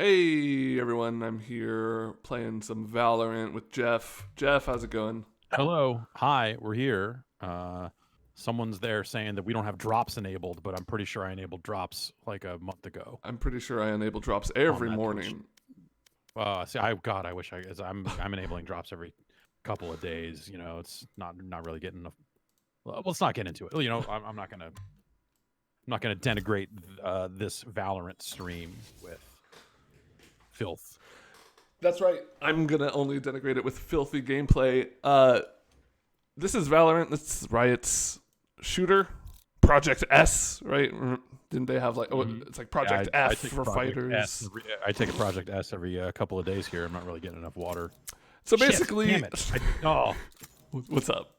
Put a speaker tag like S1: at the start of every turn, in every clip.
S1: Hey everyone, I'm here playing some Valorant with Jeff. Jeff, how's it going?
S2: Hello. Hi, we're here. Someone's there saying that we don't have drops enabled, but I'm pretty sure I enabled drops like a month ago
S1: I'm pretty sure I enable drops
S2: on
S1: every
S2: that Twitch.
S1: morning.
S2: God, I wish I'm enabling drops every couple of days. You know, it's not really getting enough. Well, let's not get into it. You know, I'm not gonna denigrate this Valorant stream with filth.
S1: That's right. I'm gonna only denigrate it with filthy gameplay. This is Valorant. This is Riot's shooter, Project S, right? Didn't they have like it's like Project
S2: I
S1: F
S2: take
S1: for
S2: Project
S1: fighters?
S2: S I take a Project S every couple of days here. I'm not really getting enough water.
S1: So
S2: Shit,
S1: basically,
S2: damn it.
S1: what's up?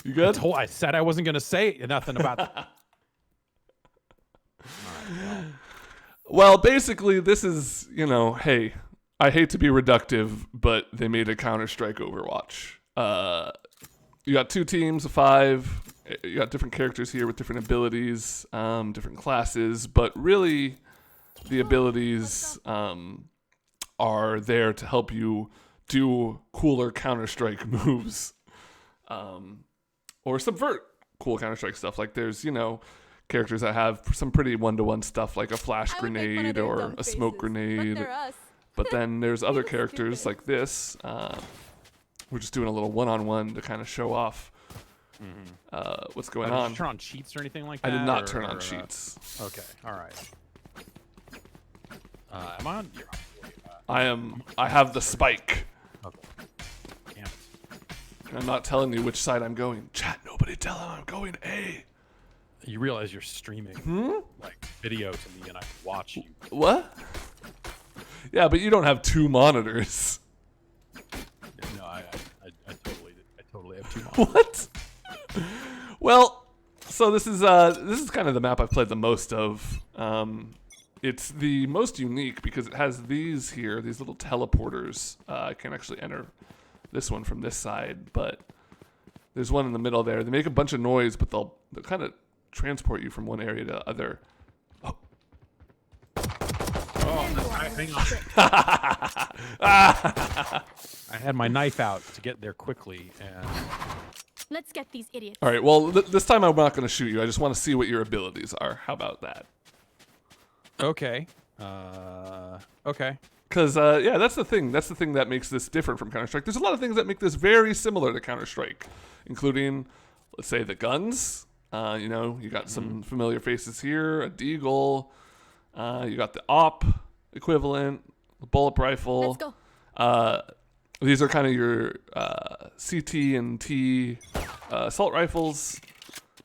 S1: You good?
S2: I said I wasn't going to say nothing about that. All right,
S1: Well, basically, this is, hey, I hate to be reductive, but they made a Counter-Strike Overwatch. You got two teams of 5. You got different characters here with different abilities, different classes, but really, the abilities are there to help you do cooler Counter-Strike moves, or subvert cool Counter-Strike stuff. Like there's, characters that have some pretty one-to-one stuff like a flash grenade or a smoke grenade. But then there's other characters like this. We're just doing a little one-on-one to kind of show off what's going on.
S2: Did you turn on cheats or anything like that?
S1: I did not turn on cheats.
S2: Okay, all right. Am I on? You're on.
S1: I have the spike.
S2: Okay. Damn it.
S1: And I'm not telling you which side I'm going. Chat, nobody tell him I'm going A.
S2: You realize you're streaming like video to me, and I can watch you.
S1: What? Yeah, but you don't have 2 monitors.
S2: No, I totally have 2 monitors.
S1: What? Well, so this is kind of the map I've played the most of. It's the most unique because it has these here, these little teleporters. I can't actually enter this one from this side, but there's one in the middle there. They make a bunch of noise, but they'll kind of transport you from one area to the other.
S2: Oh, hang on. I had my knife out to get there quickly, and
S3: Let's get these idiots.
S1: All right, well, this time I'm not going to shoot you. I just want to see what your abilities are. How about that?
S2: okay. Okay.
S1: Because, yeah, that's the thing. That's the thing that makes this different from Counter-Strike. There's a lot of things that make this very similar to Counter-Strike, including, let's say, the guns. You got some familiar faces here, a deagle. You got the op equivalent, the bullet rifle.
S3: Let's go.
S1: These are kind of your CT and T assault rifles.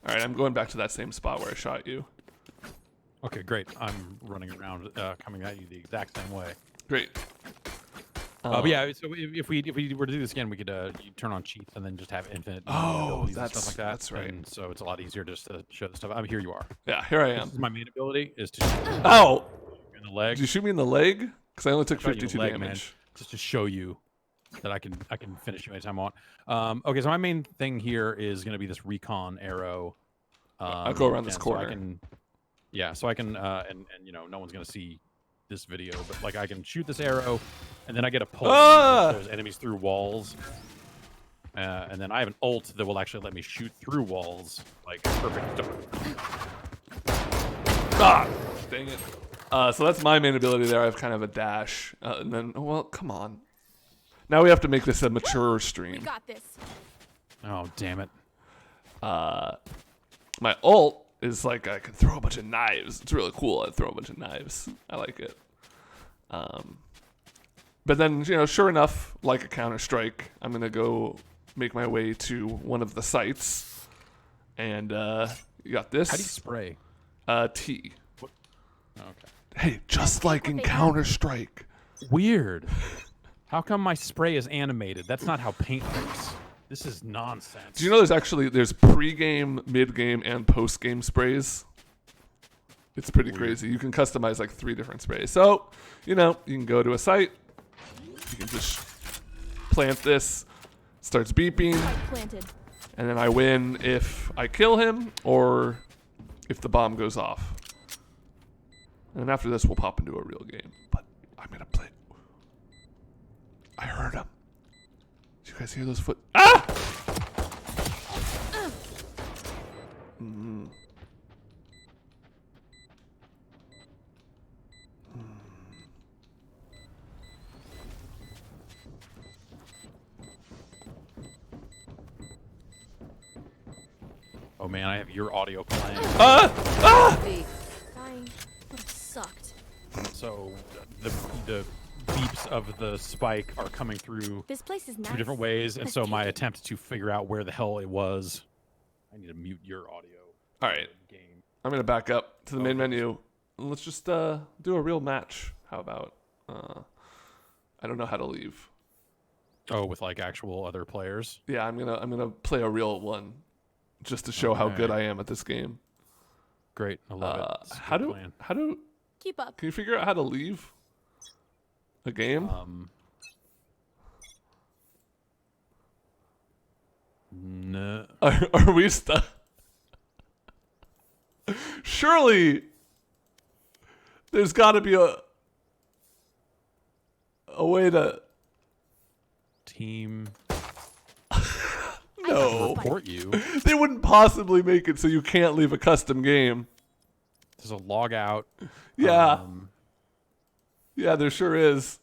S1: All right, I'm going back to that same spot where I shot you.
S2: Okay, great. I'm running around, coming at you the exact same way.
S1: Great.
S2: But yeah, so if we were to do this again, we could you turn on cheats and then just have infinite abilities and stuff like that.
S1: That's right.
S2: And so it's a lot easier just to show the stuff. Here you are.
S1: Yeah, here I am.
S2: This is my main ability is to shoot
S1: Ow!
S2: you in the leg.
S1: Did you shoot me in the leg? Because I only took
S2: Shot you in the
S1: 52
S2: leg,
S1: damage.
S2: man, just to show you that I can finish you anytime I want. Okay, so my main thing here is going to be this recon arrow.
S1: I'll go around this
S2: and
S1: corner.
S2: So I can, yeah, so I can and no one's going to see this video, but like I can shoot this arrow, and then I get a pulse. There's enemies through walls, and then I have an ult that will actually let me shoot through walls, like perfect.
S1: Dang it. So that's my main ability there. I have kind of a dash, and then well, come on. Now we have to make this a mature
S3: We
S1: stream.
S3: got this.
S2: Oh damn it!
S1: My ult is like I can throw a bunch of knives. It's really cool. I throw a bunch of knives. I like it. But then, sure enough, like a Counter-Strike, I'm going to go make my way to one of the sites. And you got this.
S2: How do you spray?
S1: T.
S2: Okay.
S1: Hey, just like in Counter-Strike.
S2: Weird. How come my spray is animated? That's not how paint works. This is nonsense.
S1: Do you know there's pre-game, mid-game, and post-game sprays? It's pretty crazy. You can customize like 3 different sprays. So, you can go to a site. You can just plant this. Starts beeping.
S3: Planted.
S1: And then I win if I kill him or if the bomb goes off. And after this, we'll pop into a real game. But I'm gonna play. I heard him. Did you guys hear those foot? Ah!
S2: Oh man, I have your audio playing.
S1: Ah! Ah!
S3: Dying would have sucked.
S2: So the beeps of the spike are coming through
S3: This place is nice.
S2: 2 different ways, and
S3: Let's
S2: so
S3: take
S2: my
S3: it.
S2: attempt to figure out where the hell it was. I need to mute your audio.
S1: All right.
S2: Game.
S1: I'm gonna back up to the main
S2: Okay.
S1: menu. Let's just do a real match. How about? I don't know how to leave.
S2: Oh, with like actual other players.
S1: Yeah, I'm gonna play a real one, just to show how
S2: Okay.
S1: good I am at this game.
S2: Great, I love it. It's a
S1: How
S2: good
S1: do
S2: plan.
S3: Keep up.
S1: can you figure out how to leave a game?
S2: No.
S1: Are we stuck? Surely there's got to be a way to.
S2: Team.
S1: No,
S2: Report you.
S1: they wouldn't possibly make it so you can't leave a custom game.
S2: There's a log out.
S1: Yeah, yeah, there sure is.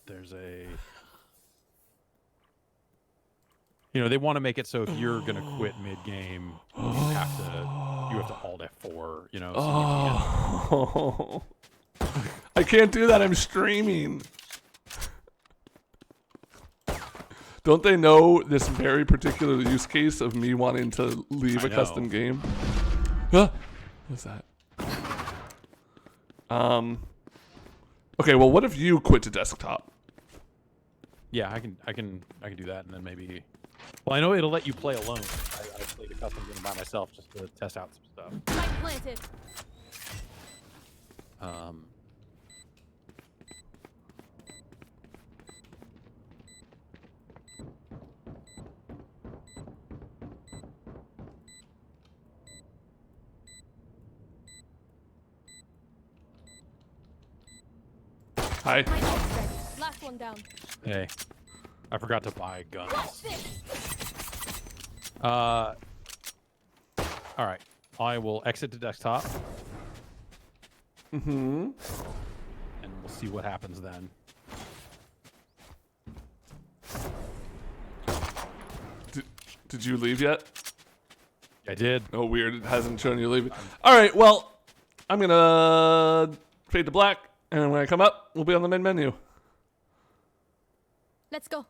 S2: There's a. You know, they want to make it so if you're gonna quit mid game, you have to alt F4. You know. So you
S1: Oh, I can't do that. I'm streaming. Don't they know this very particular use case of me wanting to leave
S2: I
S1: a
S2: know.
S1: custom game? Ah, what's that? Okay, well, what if you quit to desktop?
S2: yeah, I can do that, and then maybe. Well, I know it'll let you play alone. I played a custom game by myself just to test out some stuff.
S3: Spike planted.
S1: Hi.
S3: My ult's ready. Last one down.
S2: Hey, I forgot to buy guns.
S3: This.
S2: All right, I will exit to desktop.
S1: Mm-hmm.
S2: And we'll see what happens then.
S1: Did you leave yet?
S2: I did.
S1: Oh, weird. It hasn't shown you leaving. All right, well, I'm going to fade to black, and when I come up, we'll be on the main menu.
S3: Let's go.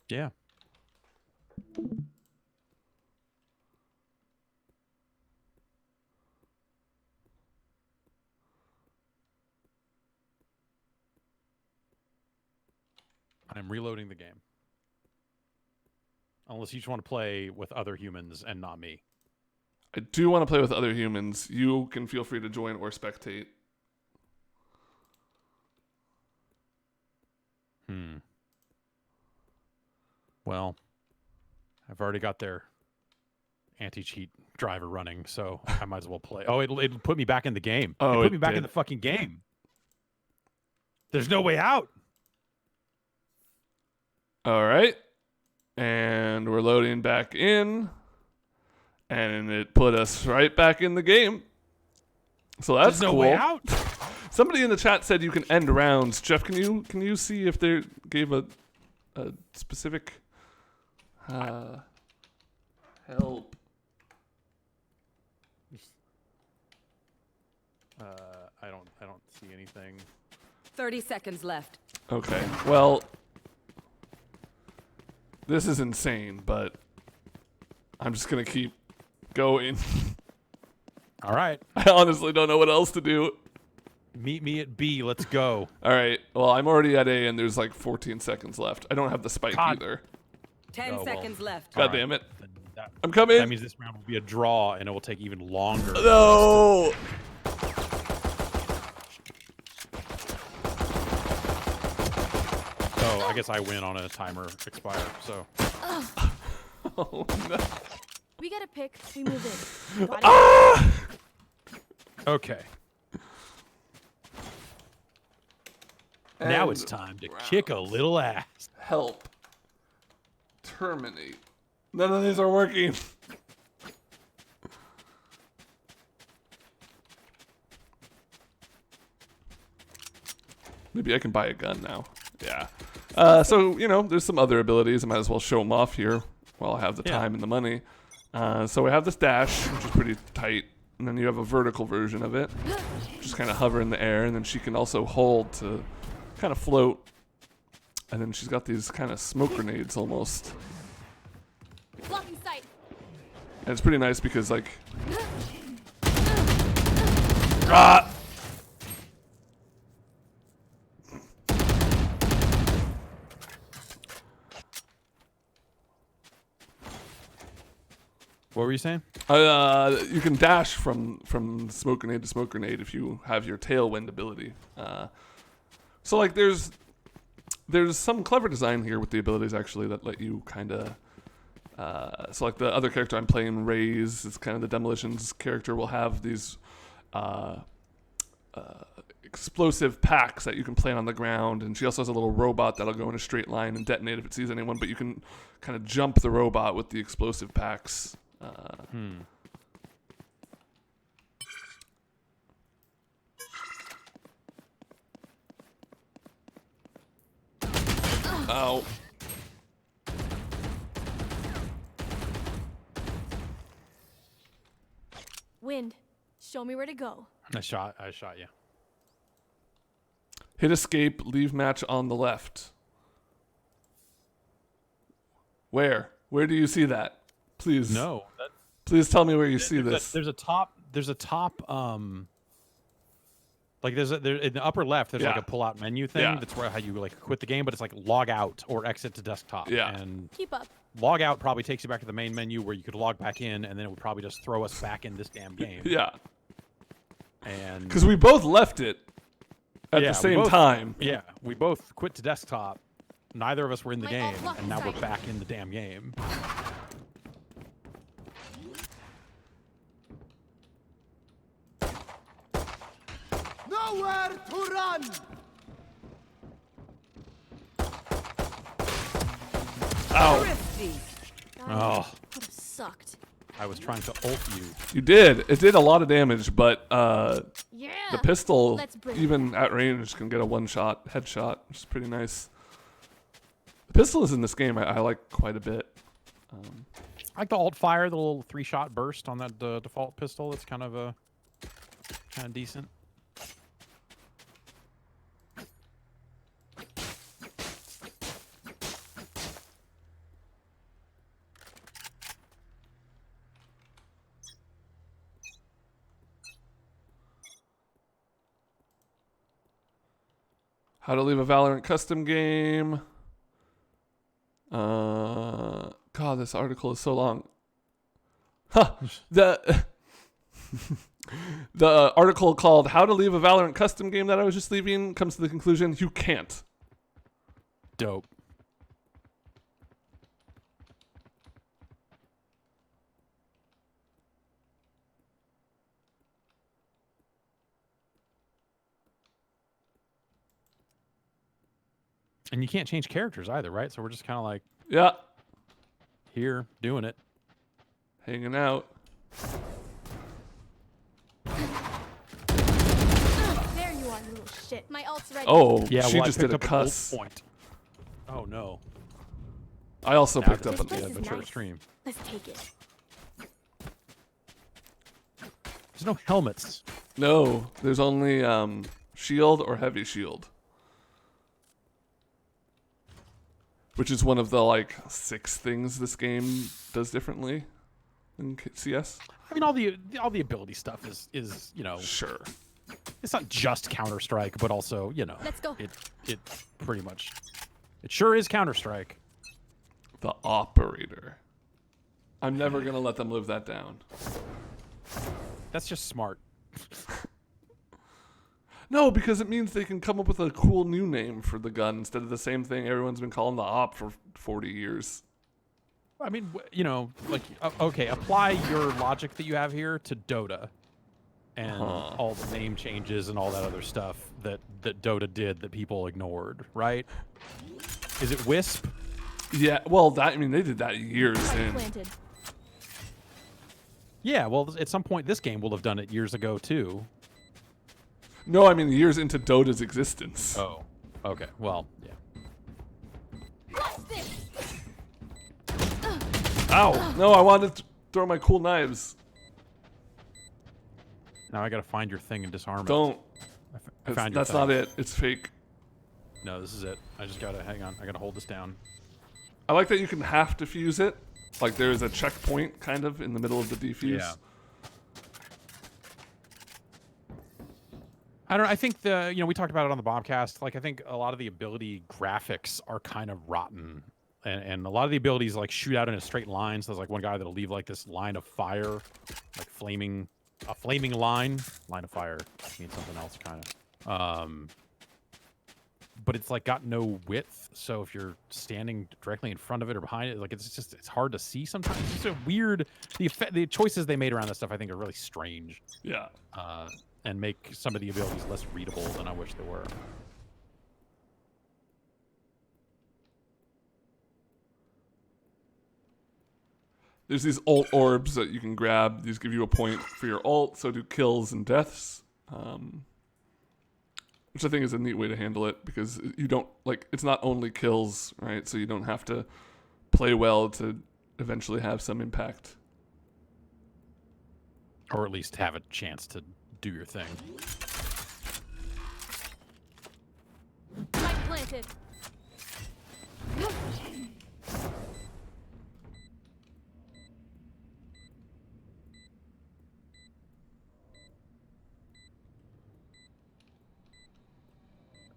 S2: Yeah. I'm reloading the game. Unless you just want to play with other humans and not me.
S1: I do want to play with other humans. You can feel free to join or spectate.
S2: Well, I've already got their anti-cheat driver running, so I might as well play. Oh, it'll put me back in the game.
S1: Oh,
S2: it put
S1: it
S2: me back
S1: did.
S2: in the fucking game. There's no way out.
S1: All right. And we're loading back in. And it put us right back in the game. So that's
S2: There's no
S1: cool.
S2: way out.
S1: Somebody in the chat said you can end rounds. Jeff, can you see if they gave a specific help?
S2: I don't see anything.
S4: 30 seconds left.
S1: Okay. Well, this is insane, but I'm just gonna keep going.
S2: All right.
S1: I honestly don't know what else to do.
S2: Meet me at B. Let's go.
S1: All right. Well, I'm already at A, and there's like 14 seconds left. I don't have the spike
S2: God.
S1: either.
S4: 10
S2: Oh, well.
S4: seconds left.
S1: God
S2: All
S1: damn it.
S2: Then that,
S1: I'm coming.
S2: that means this round will be a draw, and it will take even longer.
S1: No.
S2: So I guess I win on a timer expire. So
S1: Oh no.
S3: We get a pick. We move in. Got it?
S1: Ah!
S2: Okay. Now
S1: And
S2: it's time to kick a little ass.
S1: help. Terminate. None of these are working. Maybe I can buy a gun now. Yeah. So, you know, there's some other abilities. I might as well show them off here while I have the time and the money. So we have this dash, which is pretty tight. And then you have a vertical version of it. Just kind of hover in the air. And then she can also hold to kind of float. And then she's got these kind of smoke grenades almost.
S3: Blocking sight.
S1: And it's pretty nice because, like... Ah!
S2: What were you saying?
S1: You can dash from smoke grenade to smoke grenade if you have your tailwind ability. So like there's some clever design here with the abilities actually that let you kind of. So like the other character I'm playing, Raze, is kind of the demolitions character, will have these explosive packs that you can plant on the ground, and she also has a little robot that'll go in a straight line and detonate if it sees anyone. But you can kind of jump the robot with the explosive packs. Ow.
S3: Wind. Show me where to go.
S2: I shot you.
S1: Hit escape, leave match on the left. Where? Where do you see that? Please.
S2: No.
S1: Please tell me where you see this.
S2: There's a top like there in the upper left there's like a pull out menu thing.
S1: Yeah.
S2: That's where how you like quit the game, but it's like log out or exit to desktop.
S1: Yeah.
S2: And
S3: Keep up.
S2: log out probably takes you back to the main menu where you could log back in, and then it would probably just throw us back in this damn game.
S1: Yeah.
S2: And
S1: Because we both left it at
S2: Yeah,
S1: the
S2: we
S1: same
S2: both-
S1: time.
S2: yeah, we both quit to desktop. Neither of us were in the
S3: My
S2: game,
S3: alt
S2: and now we're
S3: sight.
S2: back in the damn game.
S5: Nowhere to run!
S1: Ow.
S4: Thrifty.
S2: Oh,
S3: Would have sucked.
S2: I was trying to ult you.
S1: You did. It did a lot of damage, but
S3: Yeah.
S1: the pistol,
S3: Let's bring it
S1: even at range, can get a one-shot headshot, which is pretty nice. The pistol is in this game I like quite a bit.
S2: I like the alt fire, the little 3-shot burst on that default pistol. It's kind of decent.
S1: How to leave a Valorant custom game. God, this article is so long. Huh. The the article called "How to Leave a Valorant Custom Game" that I was just leaving comes to the conclusion you can't.
S2: Dope. And you can't change characters either, right? So we're just kind of like
S1: Yeah,
S2: here doing it.
S1: hanging out.
S3: There you are, you little shit. My ult's ready.
S1: Oh,
S2: Yeah,
S1: she
S2: well,
S1: just
S2: I
S1: did
S2: picked
S1: a
S2: up an ult
S1: cuss.
S2: point. Oh no!
S1: I also
S2: Now
S1: picked
S2: this
S1: up
S2: is
S1: an
S3: This
S2: the
S3: is
S2: mature
S3: nice.
S2: stream.
S3: Let's take it.
S2: There's no helmets.
S1: No, there's only shield or heavy shield. Which is one of the like 6 things this game does differently than CS.
S2: I mean, all the ability stuff is you know,
S1: Sure.
S2: it's not just Counter Strike, but also you know,
S3: Let's go.
S2: it pretty much, it sure is Counter Strike.
S1: The operator. I'm never gonna let them live that down.
S2: That's just smart.
S1: No, because it means they can come up with a cool new name for the gun instead of the same thing everyone's been calling the op for 40 years.
S2: I mean, you know, like, okay, apply your logic that you have here to Dota and all the name changes and all that other stuff that Dota did that people ignored, right? Is it Wisp?
S1: Yeah, well, I mean, they did that years in.
S3: Planted.
S2: Yeah, well, at some point, this game will have done it years ago, too.
S1: No, I mean, years into Dota's existence.
S2: Oh, okay. Well, yeah.
S1: Ow! No, I wanted to throw my cool knives.
S2: Now I gotta find your thing and disarm it.
S1: Don't.
S2: I found your
S1: That's
S2: thing.
S1: not it. It's fake.
S2: No, this is it. I just gotta, hang on. I gotta hold this down.
S1: I like that you can have to fuse it. Like there's a checkpoint kind of in the middle of the defuse.
S2: Yeah. I don't know. I think we talked about it on the Bombcast. Like, I think a lot of the ability graphics are kind of rotten. And a lot of the abilities, like, shoot out in a straight line. So there's, like, one guy that'll leave, like, this line of fire, like, a flaming line. Line of fire means something else, kind of. But it's, like, got no width. So if you're standing directly in front of it or behind it, like, it's hard to see sometimes. It's just a weird... The choices they made around this stuff, I think, are really strange.
S1: Yeah.
S2: And make some of the abilities less readable than I wish they were.
S1: There's these ult orbs that you can grab. These give you a point for your ult, so do kills and deaths. Which I think is a neat way to handle it, because you don't, like, it's not only kills, right? So you don't have to play well to eventually have some impact.
S2: Or at least have a chance to do your thing.
S3: Spike planted.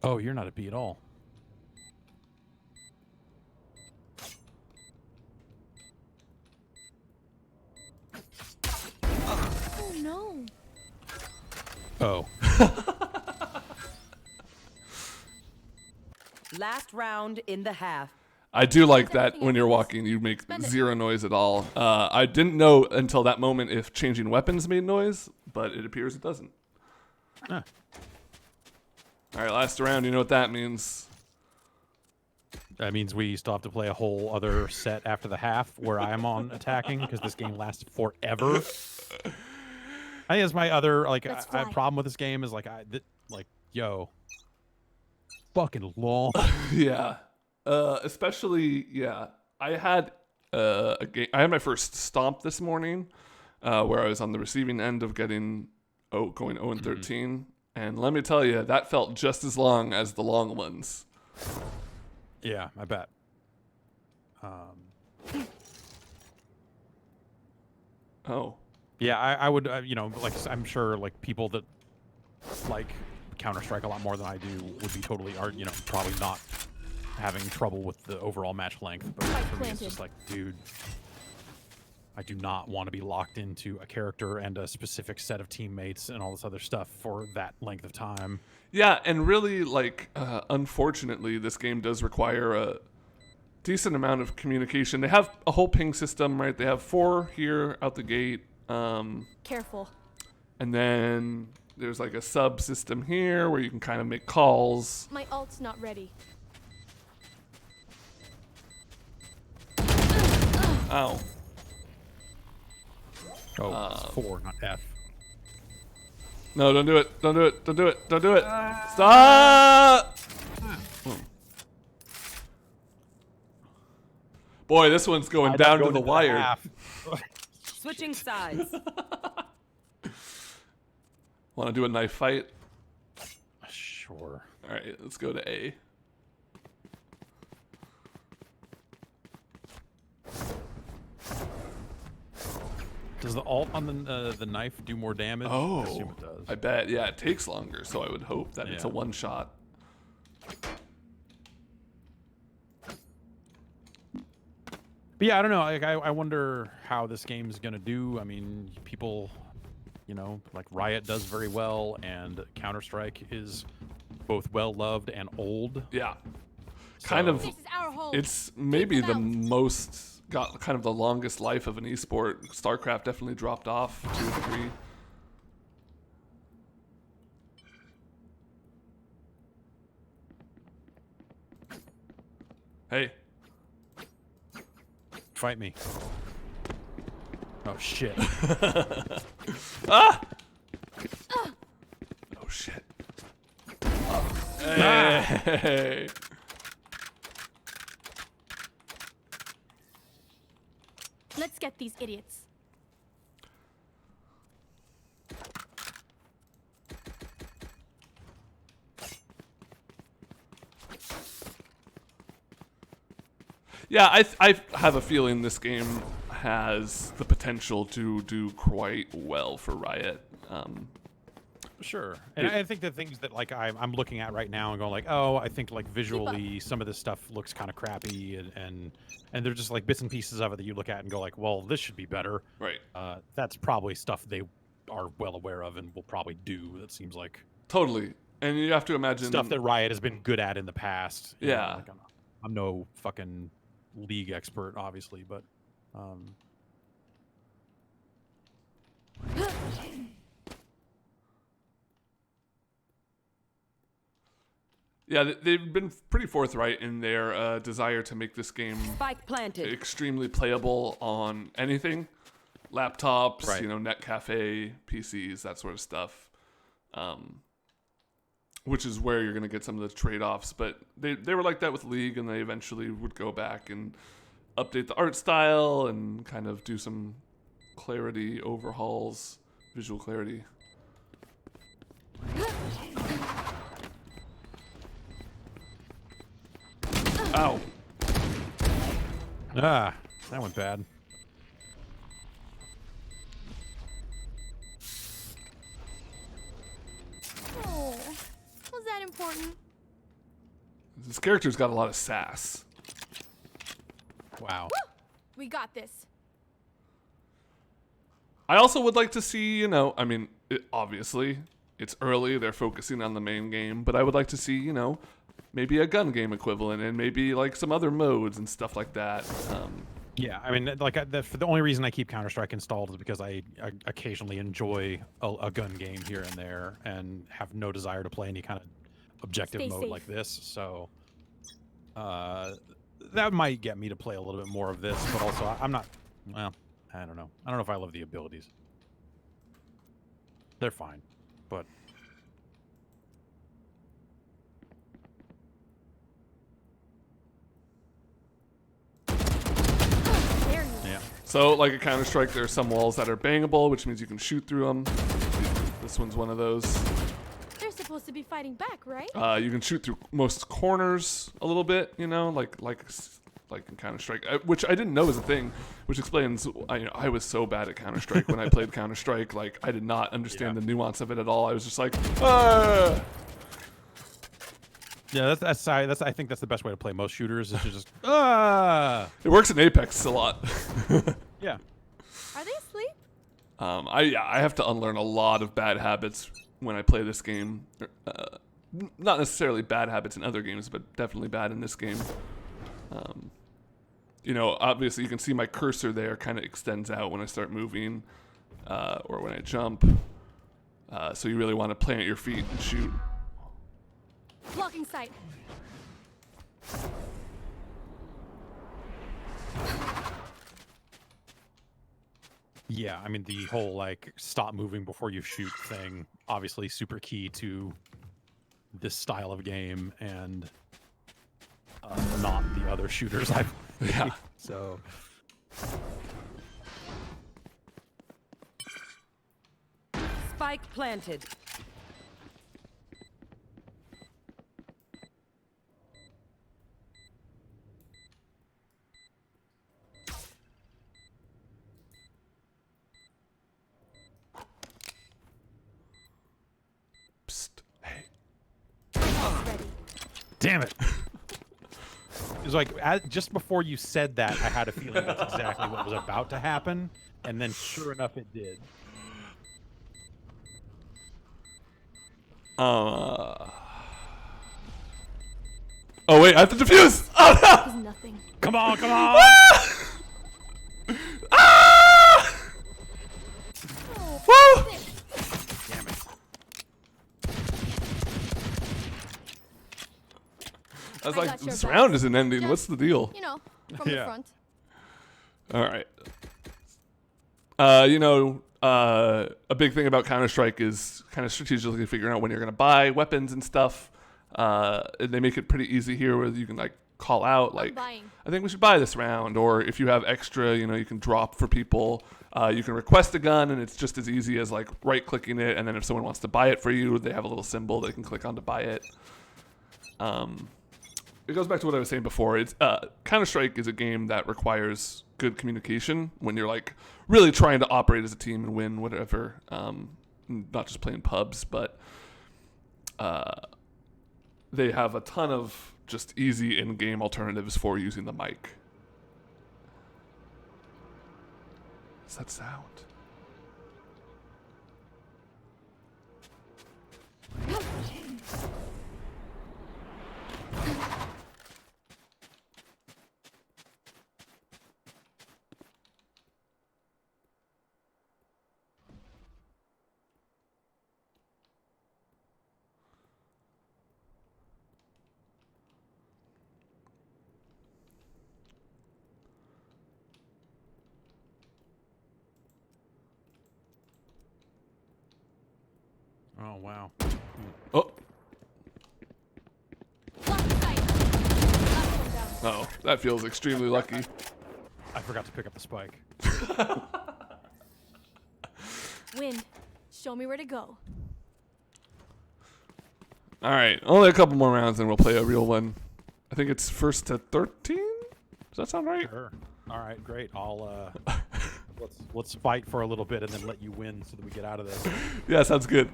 S2: Oh, you're not a bee at all.
S3: Oh no.
S2: Oh.
S4: Last round in the half.
S1: I do like that when you're walking, you make zero noise at all. I didn't know until that moment if changing weapons made noise, but it appears it doesn't.
S2: Huh.
S1: All right, last round. You know what that means.
S2: That means we still have to play a whole other set after the half where I'm on attacking, because this game lasts forever. I think that's my other, like, I have a problem with this game is, like, yo, fucking long.
S1: Yeah. Especially, yeah. I had a game. I had my first stomp this morning, where I was on the receiving end of going 0-13, and let me tell you, that felt just as long as the long ones.
S2: Yeah, I bet.
S1: Oh.
S2: Yeah, I would, like, I'm sure, like, people that like Counter-Strike a lot more than I do would be totally, probably not having trouble with the overall match length. But for me, it's just like, dude, I do not want to be locked into a character and a specific set of teammates and all this other stuff for that length of time.
S1: Yeah, and really, like, unfortunately, this game does require a decent amount of communication. They have a whole ping system, right? They have 4 here out the gate.
S3: Careful.
S1: And then there's like a sub system here where you can kind of make calls.
S3: My ult's not ready.
S1: Ow.
S2: Oh, it's 4, not F.
S1: No, don't do it. Don't do it. Don't do it. Don't do it. Stop! Boy, this one's going down to the wire.
S4: Switching sides.
S1: Want to do a knife fight?
S2: Sure.
S1: All right, let's go to A.
S2: Does the ult on the knife do more damage?
S1: Oh,
S2: I assume it does.
S1: I bet. Yeah, it takes longer, so I would hope that it's a one shot.
S2: But yeah, I don't know. Like, I wonder how this game's gonna do. I mean, people, like Riot does very well, and Counter-Strike is both well loved and old.
S1: Yeah, kind of.
S3: This is our home.
S1: It's maybe the most got kind of the longest life of an esport. StarCraft definitely dropped off to a degree. Hey.
S2: Fight me. Oh shit.
S1: Ah! Oh shit. Hey.
S3: Let's get these idiots.
S1: Yeah, I have a feeling this game has the potential to do quite well for Riot.
S2: Sure, and I think the things that like I'm looking at right now and going like, oh, I think like visually some of this stuff looks kind of crappy, and they're just like bits and pieces of it that you look at and go like, well, this should be better.
S1: Right.
S2: That's probably stuff they are well aware of and will probably do. That seems like
S1: Totally. And you have to imagine
S2: stuff that Riot has been good at in the past. You know,
S1: Yeah.
S2: like I'm no fucking league expert, obviously, but.
S1: Yeah, they've been pretty forthright in their desire to make this game
S4: Spike planted.
S1: extremely playable on anything. Laptops,
S2: Right.
S1: you know, net cafe, PCs, that sort of stuff. Which is where you're going to get some of the trade-offs. But they were like that with League, and they eventually would go back and update the art style and kind of do some clarity overhauls, visual clarity. Ow.
S2: Ah, that went bad.
S3: Oh, was that important?
S1: This character's got a lot of sass.
S2: Wow.
S3: We got this.
S1: I also would like to see, you know, I mean, obviously, it's early, they're focusing on the main game, but I would like to see, you know, maybe a gun game equivalent and maybe like some other modes and stuff like that.
S2: Yeah, I mean, like the only reason I keep Counter-Strike installed is because I occasionally enjoy a gun game here and there, and have no desire to play any kind of objective
S3: Stay
S2: mode
S3: safe.
S2: like this. So that might get me to play a little bit more of this, but also I'm not. Well, I don't know. I don't know if I love the abilities. They're fine, but.
S3: There you
S2: Yeah.
S1: So, like a Counter-Strike, there are some walls that are bangable, which means you can shoot through them. This one's one of those.
S3: They're supposed to be fighting back, right?
S1: You can shoot through most corners a little bit, you know, like in Counter-Strike, which I didn't know was a thing, which explains, I was so bad at Counter-Strike when I played Counter-Strike. Like, I did not understand the nuance of it at all. I was just like, ah!
S2: Yeah, that's I think that's the best way to play most shooters. Is to just
S1: It works in Apex a lot.
S2: yeah.
S3: Are they asleep?
S1: I have to unlearn a lot of bad habits when I play this game. Not necessarily bad habits in other games, but definitely bad in this game. You know, obviously you can see my cursor there kind of extends out when I start moving or when I jump. So you really want to plant your feet and shoot.
S3: Blocking sight.
S2: Yeah, I mean the whole like stop moving before you shoot thing, obviously super key to this style of game and not the other shooters I've played.
S1: Yeah.
S2: So
S4: Spike planted.
S1: Psst, hey.
S3: Ready.
S2: damn it. It was like just before you said that, I had a feeling that's exactly what was about to happen, and then sure enough, it did.
S1: Oh wait, I have to defuse! Oh no!
S3: Is nothing.
S2: Come on, come on!
S1: I was
S3: I
S1: like,
S3: got your
S1: this
S3: back.
S1: round isn't ending.
S3: Just-
S1: What's the deal?
S3: You know, from the
S2: Yeah.
S3: front.
S1: All right. A big thing about Counter-Strike is kind of strategically figuring out when you're going to buy weapons and stuff. And they make it pretty easy here where you can like call out like,
S3: buying.
S1: I think we should buy this round, or if you have extra, you can drop for people. You can request a gun, and it's just as easy as like right-clicking it, and then if someone wants to buy it for you, they have a little symbol they can click on to buy it. It goes back to what I was saying before. It's Counter-Strike is a game that requires good communication when you're like really trying to operate as a team and win whatever. Not just playing pubs, but they have a ton of just easy in-game alternatives for using the mic. What's that sound?
S2: Oh wow.
S1: Oh,
S3: Blocking sight. Last one down.
S1: no, that feels extremely lucky.
S2: I forgot to pick up the spike.
S3: Wind. Show me where to go.
S1: All right, only a couple more rounds, and we'll play a real one. I think it's first to 13. Does that sound right?
S2: Sure. All right, great. I'll let's fight for a little bit and then let you win so that we get out of this.
S1: Yeah, sounds good.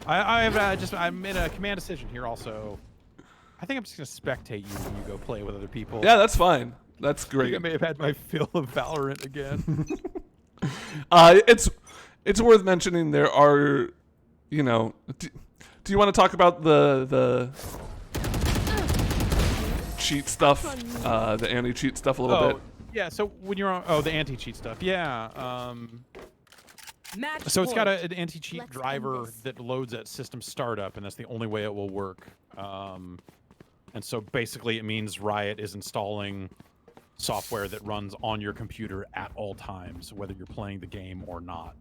S2: I made a command decision here. Also, I think I'm just gonna spectate you when you go play with other people.
S1: Yeah, that's fine. That's
S2: I
S1: great.
S2: think I may have had my fill of Valorant again.
S1: It's worth mentioning there are, do you want to talk about the cheat stuff, the anti-cheat stuff a little bit?
S2: Yeah. So when you're on, the anti-cheat stuff. Yeah.
S4: Match
S2: So it's got
S4: point.
S2: an anti-cheat
S3: Let's end
S2: driver
S3: this.
S2: that loads at system startup, and that's the only way it will work. And so basically, it means Riot is installing software that runs on your computer at all times, whether you're playing the game or not.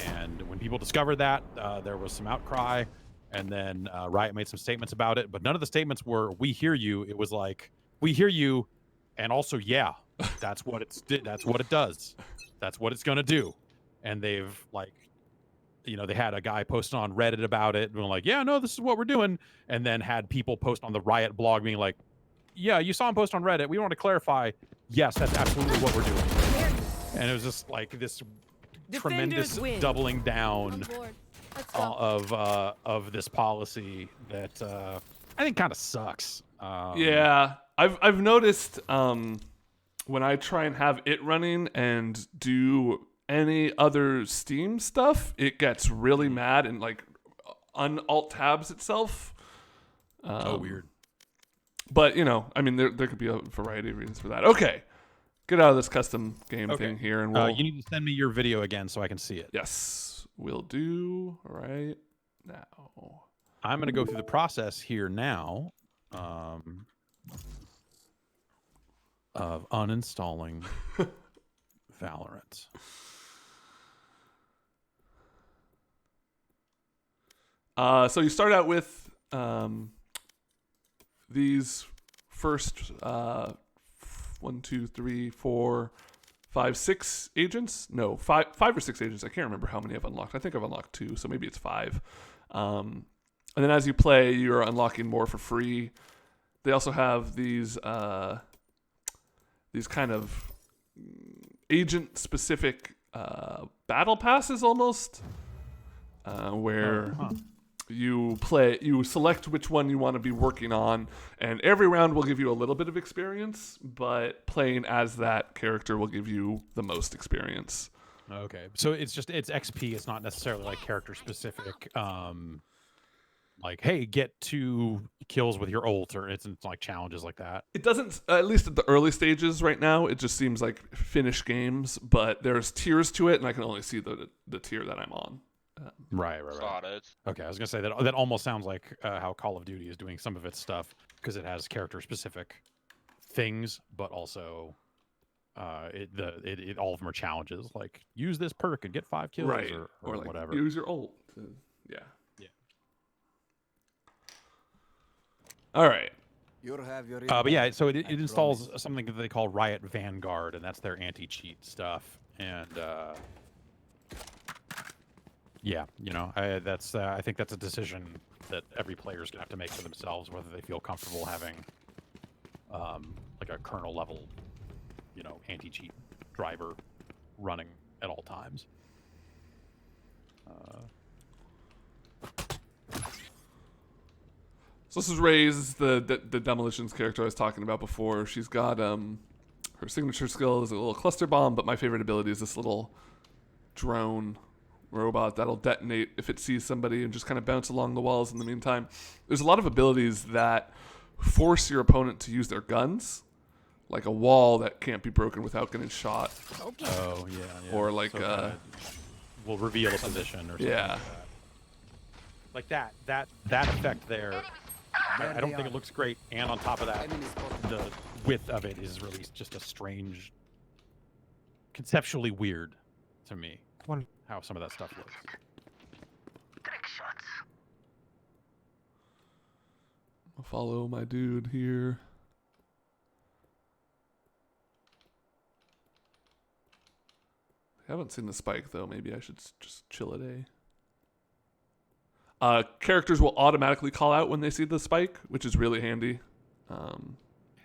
S2: And when people discovered that, there was some outcry, and then Riot made some statements about it. But none of the statements were "We hear you." It was like, "We hear you," and also, "Yeah, that's what that's what it does. That's what it's gonna do." And they've they had a guy posting on Reddit about it, being like, "Yeah, no, this is what we're doing," and then had people post on the Riot blog being like, "Yeah, you saw him post on Reddit. We want to clarify. Yes, that's absolutely what we're doing." And it was just like this tremendous
S4: Defenders win.
S2: doubling
S3: On
S2: down
S3: board. Let's go.
S2: of this policy that I think kind of sucks.
S1: Yeah, I've noticed when I try and have it running and do any other Steam stuff, it gets really mad and like un-alt tabs itself.
S2: Weird.
S1: But I mean, there could be a variety of reasons for that. Okay, get out of this custom game thing here, and we'll.
S2: You need to send me your video again so I can see it.
S1: Yes, we'll do right now.
S2: I'm going to go through the process here now of uninstalling Valorant.
S1: So you start out with these first 1, 2, 3, 4, 5, 6 agents. No, five or six agents. I can't remember how many I've unlocked. I think I've unlocked 2, so maybe it's 5. And then as you play, you're unlocking more for free. They also have these kind of agent-specific battle passes almost, where you select which one you want to be working on, and every round will give you a little bit of experience, but playing as that character will give you the most experience.
S2: Okay, so it's XP. It's not necessarily like character specific. Like, hey, get 2 kills with your ult, or it's like challenges like that.
S1: It doesn't, at least at the early stages right now, it just seems like finish games, but there's tiers to it, and I can only see the tier that I'm on
S2: Right.
S5: Got it.
S2: Okay, I was gonna say that almost sounds like how Call of Duty is doing some of its stuff because it has character-specific things, but also all of them are challenges. Like use this perk and get 5 kills,
S1: Right.
S2: or
S1: like
S2: whatever.
S1: use your ult. Yeah.
S2: Yeah.
S1: All right.
S2: But yeah, so it installs something that they call Riot Vanguard, and that's their anti-cheat stuff. And yeah, you know, I think that's a decision that every player is gonna have to make for themselves, whether they feel comfortable having like a kernel level, you know, anti-cheat driver running at all times.
S1: So this is Raze, the Demolitions character I was talking about before. She's got her signature skill is a little cluster bomb, but my favorite ability is this little drone robot that'll detonate if it sees somebody and just kind of bounce along the walls in the meantime. There's a lot of abilities that force your opponent to use their guns, like a wall that can't be broken without getting shot.
S3: Okay.
S2: Oh yeah.
S1: Or like
S2: so will reveal a position or something.
S1: Yeah.
S2: Like that effect there. I don't think it looks great, and on top of that, the width of it is really just a strange, conceptually weird to me. How some of that stuff looks.
S1: I'll follow my dude here. I haven't seen the spike though. Maybe I should just chill at A. Characters will automatically call out when they see the spike, which is really handy.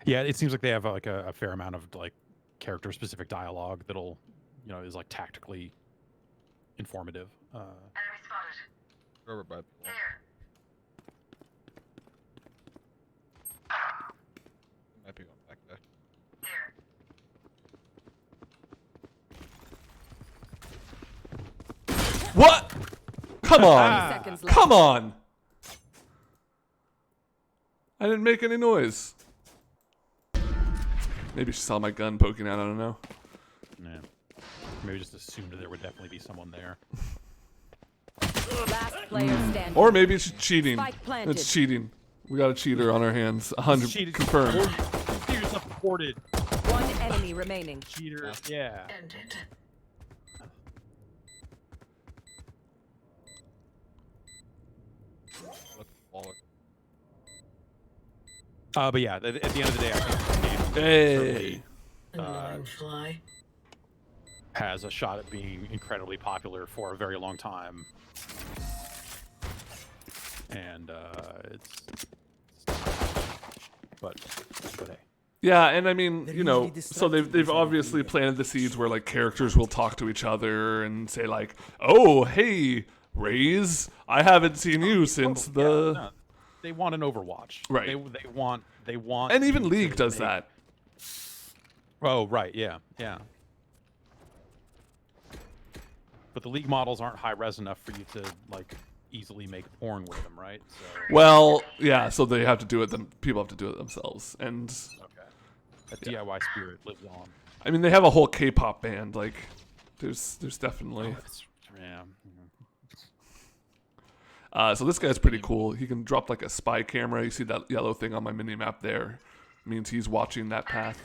S2: Yeah, it seems like they have like a fair amount of like character-specific dialogue that'll, you know, is like tactically informative.
S5: Rubber by the wall. Might be going back there.
S1: What? Come on!
S4: Seconds left.
S1: Come on! I didn't make any noise. Maybe she saw my gun poking out. I don't know.
S2: Yeah. Maybe just assumed there would definitely be someone there.
S4: Last player standing.
S1: Or maybe it's cheating.
S4: Spike planted.
S1: It's cheating. We got a cheater on our hands. 100
S2: Cheated.
S1: confirmed.
S2: You yourself reported.
S4: One enemy remaining.
S2: Cheater. Yeah.
S5: What the wall?
S2: But yeah, at the end of the day, I think the game
S1: Hey.
S2: certainly, has a shot at being incredibly popular for a very long time. And but hey.
S1: Yeah, and I mean, you know, so they've obviously planted the seeds where like characters will talk to each other and say like, "Oh, hey, Raze, I haven't seen you since the."
S2: Yeah, no, they want an Overwatch,
S1: Right.
S2: They want,
S1: And even
S2: you
S1: League
S2: to
S1: does
S2: make-
S1: that.
S2: Oh, right, yeah. But the League models aren't high res enough for you to like easily make porn with them, right? So
S1: Well, yeah, so they have to do it. People have to do it themselves, and
S2: okay, that DIY spirit lives on.
S1: I mean, they have a whole K-pop band. Like, there's definitely.
S2: Yeah.
S1: So this guy's pretty cool. He can drop like a spy camera. You see that yellow thing on my mini map there? Means he's watching that path.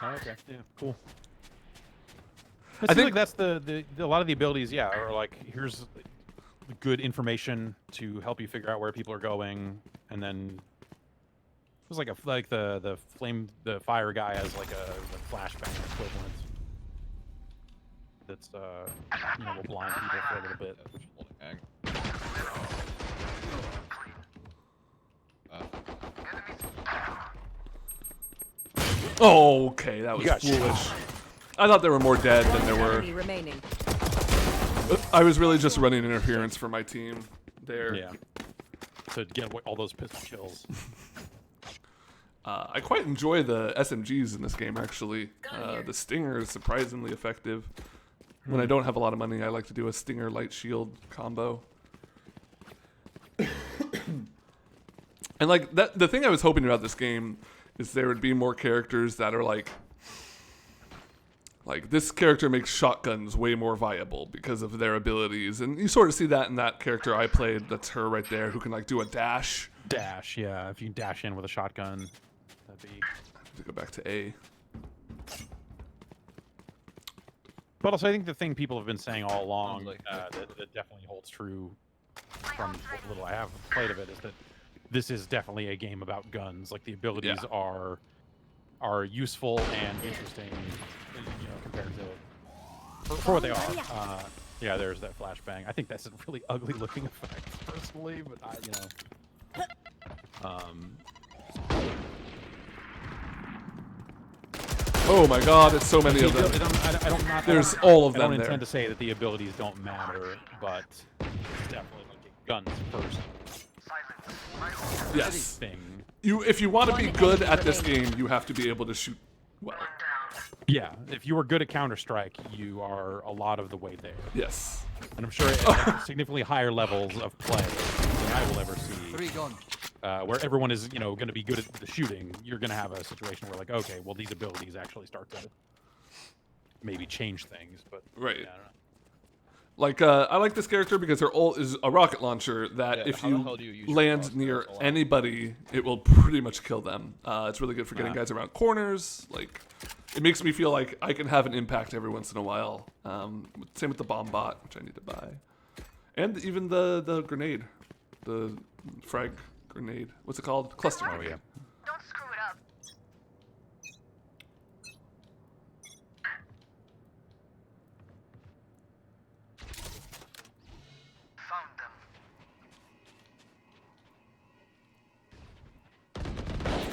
S2: Oh, okay. Yeah. Cool.
S1: I
S2: I think
S1: think-
S2: like that's the a lot of the abilities. Yeah, are like here's good information to help you figure out where people are going, and then it was like the fire guy has like a flashbang equivalent. That's you know, will blind people for a little bit.
S5: Yeah, there's a little hang.
S1: Oh, okay, that was
S2: You got
S1: foolish. I thought there were more dead than there were.
S4: Enemy remaining.
S1: I was really just running interference for my team there.
S2: Yeah. To get all those pistol kills.
S1: I quite enjoy the SMGs in this game, actually. The Stinger is surprisingly effective. When I don't have a lot of money, I like to do a Stinger Light Shield combo. And like that, the thing I was hoping about this game is there would be more characters that are like Like, this character makes shotguns way more viable because of their abilities. And you sort of see that in that character I played. That's her right there, who can, like, do a dash.
S2: Dash, yeah. If you can dash in with a shotgun, that'd be...
S1: I have to go back to A.
S2: But also, I think the thing people have been saying all along
S5: Like
S2: that definitely holds true from what little I have played of it is that this is definitely a game about guns. Like, the abilities are useful and interesting, you know, compared to for what they are. Yeah, there's that flashbang. I think that's a really ugly looking effect, personally, but
S1: Oh my god, it's so many of them. There's all of
S2: I
S1: them
S2: don't
S1: there.
S2: intend to say that the abilities don't matter, but it's definitely like guns first.
S1: Yes.
S2: Thing.
S1: If you want to be
S4: One
S1: good
S4: enemy
S1: at this
S4: remaining.
S1: game, you have to be able to shoot well.
S2: Yeah, if you are good at Counter-Strike, you are a lot of the way there.
S1: Yes.
S2: And I'm sure at significantly higher levels of play than I will ever see.
S5: 3 gone.
S2: Where everyone is, you know, going to be good at the shooting, you're going to have a situation where, like, okay, well, these abilities actually start to maybe change things, but
S1: Right.
S2: yeah, I don't know.
S1: Like, I like this character because her ult is a rocket launcher that
S5: Yeah,
S1: if
S5: how the hell do you use your
S1: land
S5: crossbow?
S1: near
S5: That's a lot.
S1: anybody, it will pretty much kill them. It's really good for getting guys around corners. Like, it makes me feel like I can have an impact every once in a while. Same with the bomb bot, which I need to buy. And even the grenade. The frag grenade. What's it called? Cluster grenade.
S2: yeah.
S6: Don't screw it up. Found them.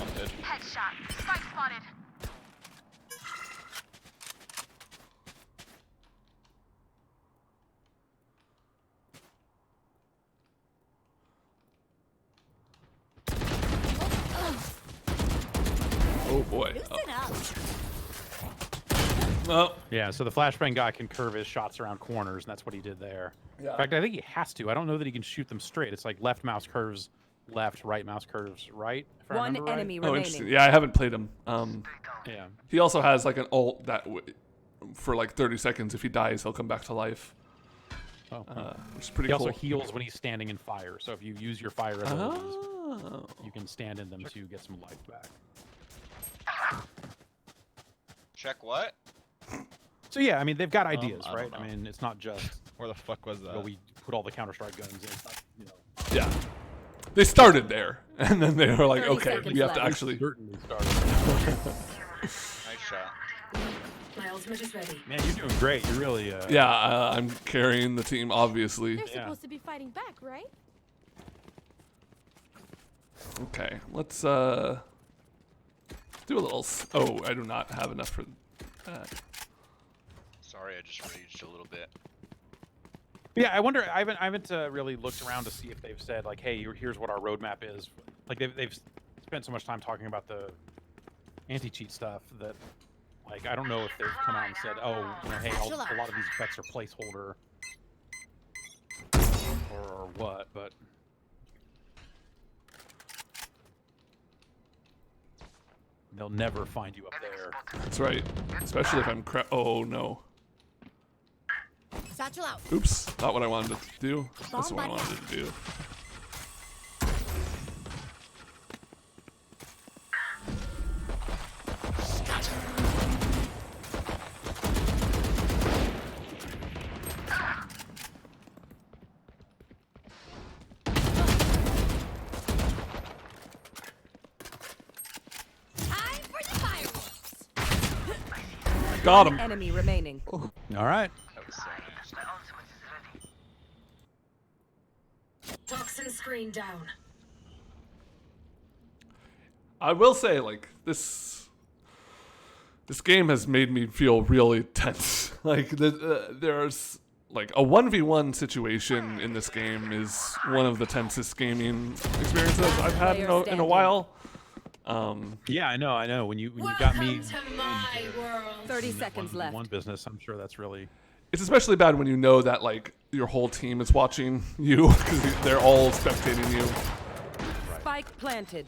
S5: I'm dead.
S6: Headshot. Spike spotted.
S1: Oh boy.
S3: Listen up.
S1: Oh.
S2: Yeah, so the flashbang guy can curve his shots around corners, and that's what he did there.
S1: Yeah.
S2: In fact, I think he has to. I don't know that he can shoot them straight. It's like left mouse curves left, right mouse curves right. If I
S4: One
S2: remember right.
S4: enemy
S1: Oh,
S4: remaining.
S1: interesting. Yeah, I haven't played him.
S2: Yeah.
S1: He also has like an ult that for like 30 seconds, if he dies, he'll come back to life.
S2: Oh.
S1: Which is pretty
S2: He
S1: cool.
S2: also heals when he's standing in fire. So if you use your fire abilities,
S1: Oh.
S2: you can stand in them to get some life back.
S5: Check what?
S2: So yeah, I mean they've got ideas,
S5: I don't
S2: right?
S5: know.
S2: I mean it's not just
S5: Where the fuck was that?
S2: well, we put all the Counter-Strike guns in. It's not, you know,
S1: Yeah. They started there, and then they were like,
S4: 30
S1: okay,
S4: seconds
S1: we have to
S4: left.
S1: actually.
S2: certainly started.
S5: Nice shot.
S4: My ultimate is ready.
S2: Man, you're doing great. You really.
S1: Yeah, I'm carrying the team, obviously.
S3: They're
S2: Yeah.
S3: supposed to be fighting back, right?
S1: Okay, let's do a little. Oh, I do not have enough for that.
S5: Sorry, I just raged a little bit.
S2: Yeah, I wonder. I haven't really looked around to see if they've said like, "Hey, here's what our roadmap is." Like they've spent so much time talking about the anti-cheat stuff that, like, I don't know if they've come out and said, "Oh, you know, hey, a lot of these effects are placeholder," or what. But they'll never find you up there.
S1: That's right. Especially if I'm Oh no.
S3: Satchel out.
S1: Oops. Not what I wanted to do. That's what I
S3: Bomb
S1: wanted to do.
S3: Time for the fireworks.
S1: Got him.
S4: Enemy remaining.
S2: All right.
S5: That was so nice.
S4: Toxin screen down.
S1: I will say, like, this game has made me feel really tense. Like, there's like a 1v1 situation in this game is one of the tensest gaming experiences I've had in a while.
S2: Yeah, I know. When you got me
S4: 30 seconds left.
S2: one business, I'm sure that's really.
S1: It's especially bad when you know that like your whole team is watching you because they're all spectating you.
S4: Spike planted.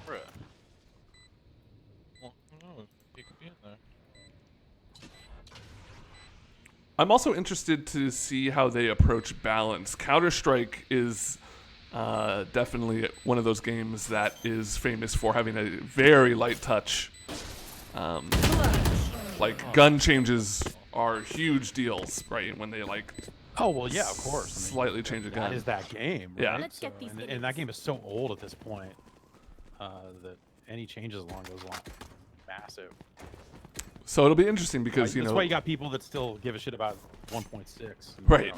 S5: Bruh. Well, no, he could be in there.
S1: I'm also interested to see how they approach balance. Counter-Strike is definitely one of those games that is famous for having a very light touch. Like gun changes are huge deals, right? When they like
S2: Oh well, yeah, of course. I mean,
S1: slightly change a gun.
S2: that is that game. Right?
S1: Yeah.
S3: Let's get these
S2: and that game is so old at this point that any changes along those lines, massive.
S1: So it'll be interesting because
S2: That's
S1: you know,
S2: why you got people that still give a shit about 1.6.
S1: Right.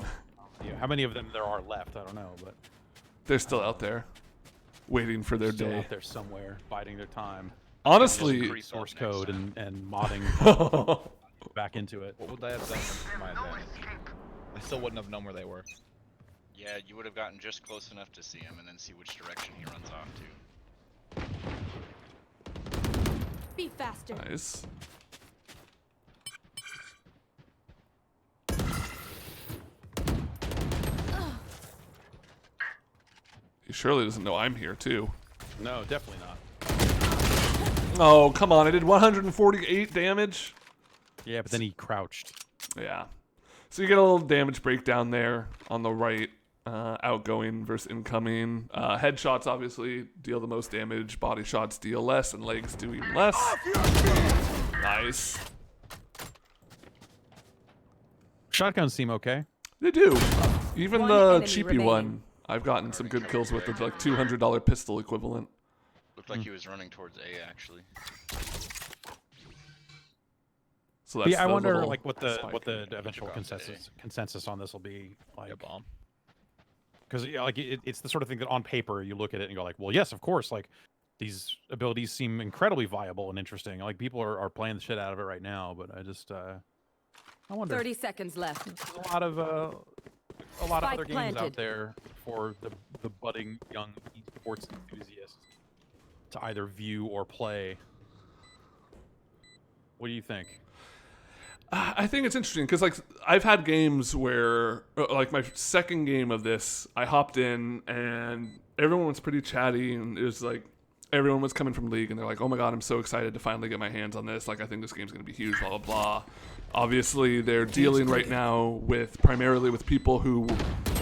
S2: Yeah, how many of them there are left? I don't know, but
S1: they're still out there, waiting for their
S2: still
S1: day.
S2: out there somewhere, biding their time.
S1: Honestly,
S2: Free source code and modding back into it.
S5: What would I have done with my advantage? I still wouldn't have known where they were. Yeah, you would have gotten just close enough to see him and then see which direction he runs off to.
S3: Be faster.
S1: nice. He surely doesn't know I'm here too.
S2: No, definitely not.
S1: Oh, come on. I did 148 damage.
S2: Yeah, but then he crouched.
S1: Yeah. So you get a little damage breakdown there on the right. Outgoing versus incoming. Headshots obviously deal the most damage. Body shots deal less, and legs do even less. Nice.
S2: Shotguns seem okay.
S1: They do. Even
S4: One
S1: the
S4: enemy
S1: cheapy
S4: remaining.
S1: one, I've gotten some good kills with. The like $200 pistol equivalent.
S5: Looked like he was running towards A, actually.
S1: So that's
S2: Yeah, I
S1: the
S2: wonder
S1: little
S2: like what the
S1: spike.
S2: eventual
S5: Gone today.
S2: consensus on this will be like.
S5: Yeah, bomb.
S2: Because like it's the sort of thing that on paper you look at it and go like, well, yes, of course, like these abilities seem incredibly viable and interesting. Like people are playing the shit out of it right now, but I just I wonder.
S4: 30 seconds left.
S2: There's a lot of
S4: Spike
S2: other games out
S4: planted.
S2: there for the budding young esports enthusiasts to either view or play. What do you think?
S1: I think it's interesting because like I've had games where like my second game of this, I hopped in and everyone was pretty chatty and it was like everyone was coming from League and they're like, oh my god, I'm so excited to finally get my hands on this. Like I think this game's gonna be huge, blah blah blah. Obviously, they're dealing right now with primarily with people who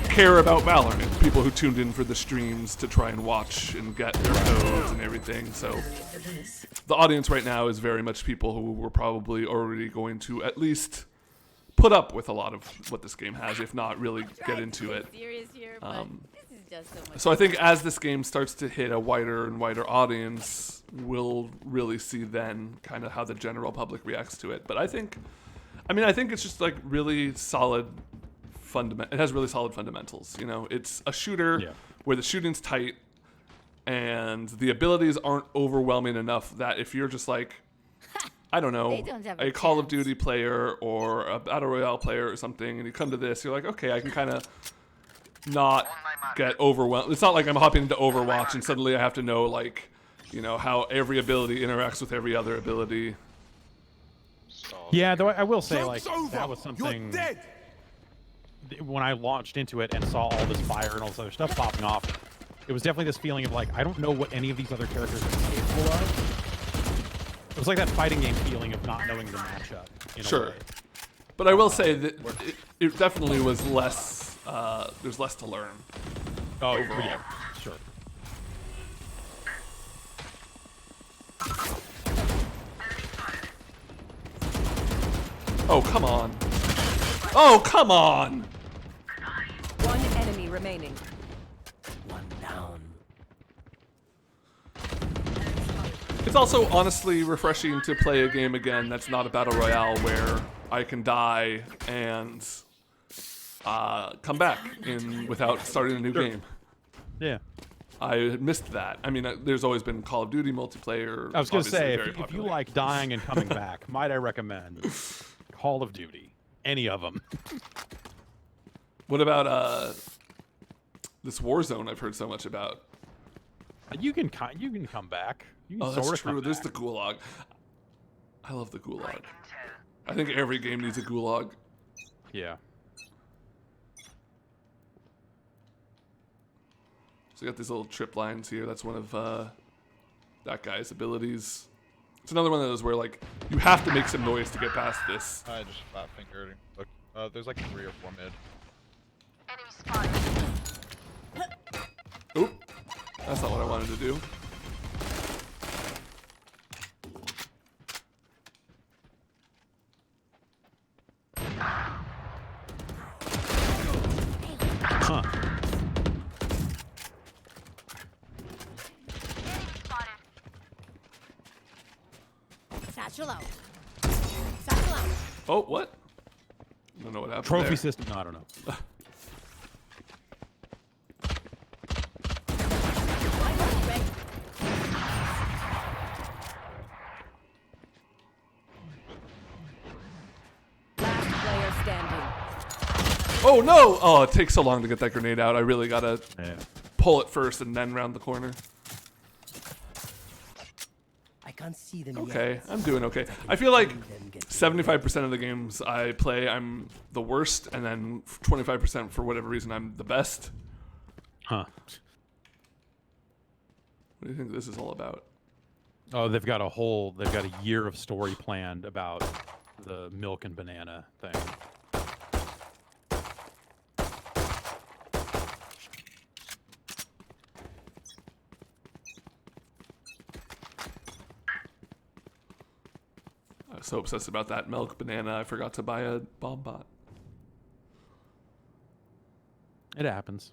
S1: care about Valorant, people who tuned in for the streams to try and watch and get their codes and everything. So the audience right now is very much people who were probably already going to at least put up with a lot of what this game has, if not really get into it.
S3: Serious here, but this is just so much.
S1: So I think as this game starts to hit a wider and wider audience, we'll really see then kind of how the general public reacts to it. But I think it's just like really solid it has really solid fundamentals. You know, it's a shooter where the shooting's tight and the abilities aren't overwhelming enough that if you're just like, I don't know,
S3: They don't have
S1: a
S3: a
S1: Call of
S3: chance.
S1: Duty player or a Battle Royale player or something, and you come to this, you're like, okay, I can kind of not get overwhelmed. It's not like I'm hopping into Overwatch and suddenly I have to know, like, you know, how every ability interacts with every other ability.
S5: Stalled.
S2: Yeah, though I will say like that was something. When I launched into it and saw all this fire and all this other stuff popping off, it was definitely this feeling of like, I don't know what any of these other characters are capable of. It was like that fighting game feeling of not knowing the matchup. In
S1: Sure.
S2: A way.
S1: But I will say that it definitely was less, there's less to learn.
S2: Oh,
S1: Overall.
S2: yeah, sure.
S1: Oh, come on. Oh, come on!
S4: One enemy remaining.
S1: It's also honestly refreshing to play a game again that's not a battle royale where I can die and come back without starting a new game.
S2: Yeah.
S1: I missed that. I mean, there's always been Call of Duty multiplayer.
S2: I was gonna
S1: obviously
S2: say,
S1: very
S2: if you
S1: popular.
S2: like dying and coming back, might I recommend Call of Duty? Any of them.
S1: What about this Warzone I've heard so much about?
S2: You can come back. You can
S1: Oh, that's
S2: sort of
S1: true.
S2: come
S1: There's
S2: back.
S1: the Gulag. I love the Gulag. I think every game needs a Gulag.
S2: Yeah.
S1: So you got these little trip lines here. That's one of that guy's abilities. It's another one of those where like you have to make some noise to get past this.
S5: I just flat fingered him. Look.
S2: There's like 3 or 4 mid.
S6: Enemy spotted.
S1: Oop. That's not what I wanted to do.
S2: Huh.
S6: Enemy spotted.
S3: Satchel out. Satchel out.
S1: Oh, what? I don't know what happened
S2: Trophy
S1: there.
S2: system. No, I don't know.
S4: Last player standing.
S1: Oh, no! Oh, it takes so long to get that grenade out. I really gotta
S2: Yeah.
S1: pull it first and then round the corner.
S7: I can't see them
S1: Okay,
S7: yet.
S1: I'm doing okay. I feel like
S7: Them get
S1: 75% of the games I play, I'm the worst, and then 25% for whatever reason, I'm the best.
S2: Huh.
S1: What do you think this is all about?
S2: Oh, they've got a year of story planned about the milk and banana thing.
S1: I was so obsessed about that milk banana, I forgot to buy a bomb bot.
S2: It happens.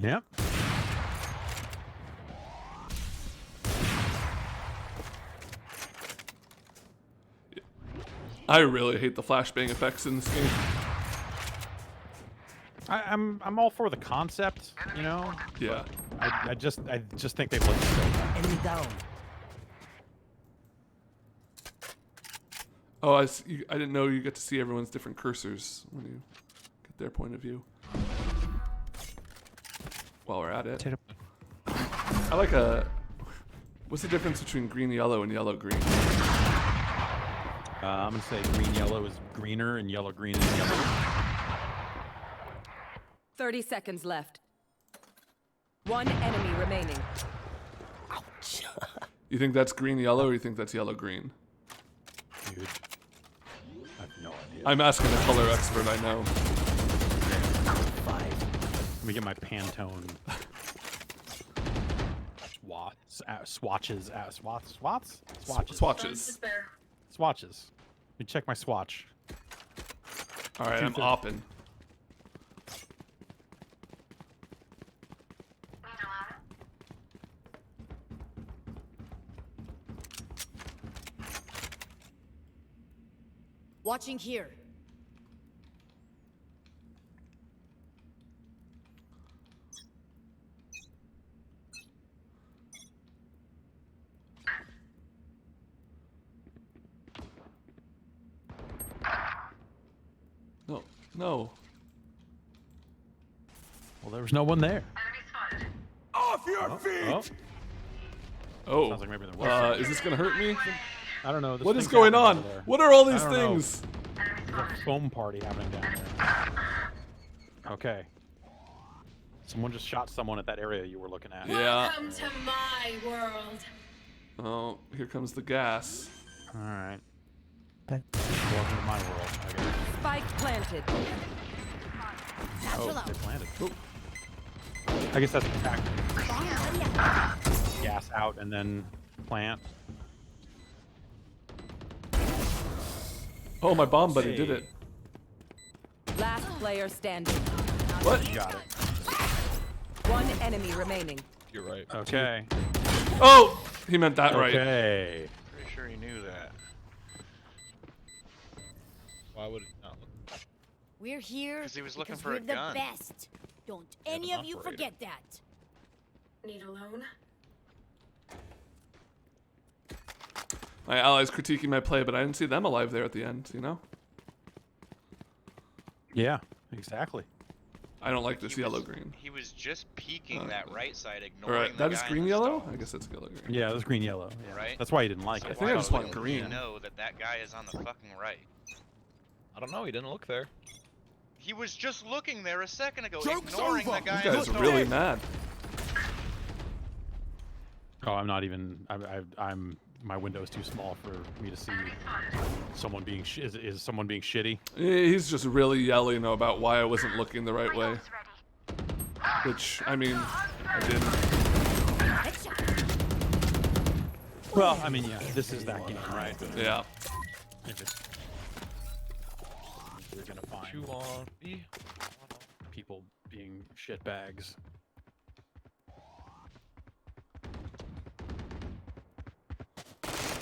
S2: Yep.
S1: I really hate the flashbang effects in this game.
S2: I'm all for the concept, you know.
S1: Yeah.
S2: I just think they look so bad.
S7: enemy down.
S1: Oh, I didn't know you get to see everyone's different cursors when you get their point of view. While we're at it. I like a... What's the difference between green yellow and yellow green?
S2: I'm gonna say green yellow is greener and yellow green is yellow.
S4: 30 seconds left. One enemy remaining.
S1: You think that's green yellow or you think that's yellow green?
S2: Dude, I have no idea.
S1: I'm asking a color expert I know.
S2: Let me get my Pantone swatches. Swatches. Let me check my swatch.
S1: All right, I'm opping.
S3: Watching here.
S1: No, no.
S2: Well, there was no one there.
S6: Enemy spotted.
S2: Oh.
S1: Oh,
S2: Sounds like maybe there was.
S1: is this gonna hurt me?
S2: I don't know. This
S1: What is
S2: thing's
S1: going
S2: happening
S1: on?
S2: over there.
S1: What are all these
S2: I don't know.
S1: things?
S2: There's a foam party happening down there. Okay. Someone just shot someone at that area you were looking at.
S1: Yeah.
S3: Welcome to my world.
S1: Oh, here comes the gas.
S2: All right. Welcome to my world. I guess.
S4: Spike planted.
S3: Satchel
S2: Oh,
S3: out.
S2: they planted.
S1: Oh.
S2: I guess that's the tactic. Gas out and then plant.
S1: Oh, my bomb buddy did
S2: Hey.
S1: it.
S4: Last player standing.
S1: What?
S2: You got it.
S4: One enemy remaining.
S5: You're right.
S2: Okay.
S1: Oh, he meant that right.
S2: Okay.
S5: Pretty sure he knew that. Why would he not look?
S3: We're here
S5: 'Cause he was looking
S3: because
S5: for a
S3: we're
S5: gun.
S3: the best. Don't
S5: Yeah,
S3: any
S5: an
S3: of you
S5: operator.
S3: forget that.
S6: Need a loan?
S1: My allies critiquing my play, but I didn't see them alive there at the end, you know?
S2: Yeah, exactly.
S1: I don't like this
S5: He was-
S1: yellow-green.
S5: He was just peeking that right side,
S1: All
S5: ignoring
S1: right,
S5: the
S1: that is
S5: guy in
S1: green
S5: the
S1: yellow?
S5: stalls.
S1: I guess that's yellow-green.
S2: Yeah, it was green yellow. Yeah.
S5: Right?
S2: That's why you didn't like
S5: So
S2: it.
S1: think I
S5: why
S1: just want
S5: wouldn't he
S1: green.
S5: know that that guy is on the fucking right.
S8: don't know. He didn't look there.
S5: He was just looking there a second ago,
S6: Joke's
S5: ignoring
S6: over.
S5: the guy.
S1: This
S5: in
S1: guy's
S5: the
S1: really
S5: door.
S1: mad.
S2: Oh, I'm not even. I'm. My window is too small for me to see someone being. Is someone being shitty?
S1: He's just really yelling about why I wasn't looking the right way. Which, I mean, I didn't.
S2: Well, I mean, yeah, this is that game, right?
S1: Yeah.
S2: If it's, you're gonna find
S8: Chew on B.
S2: people being shitbags.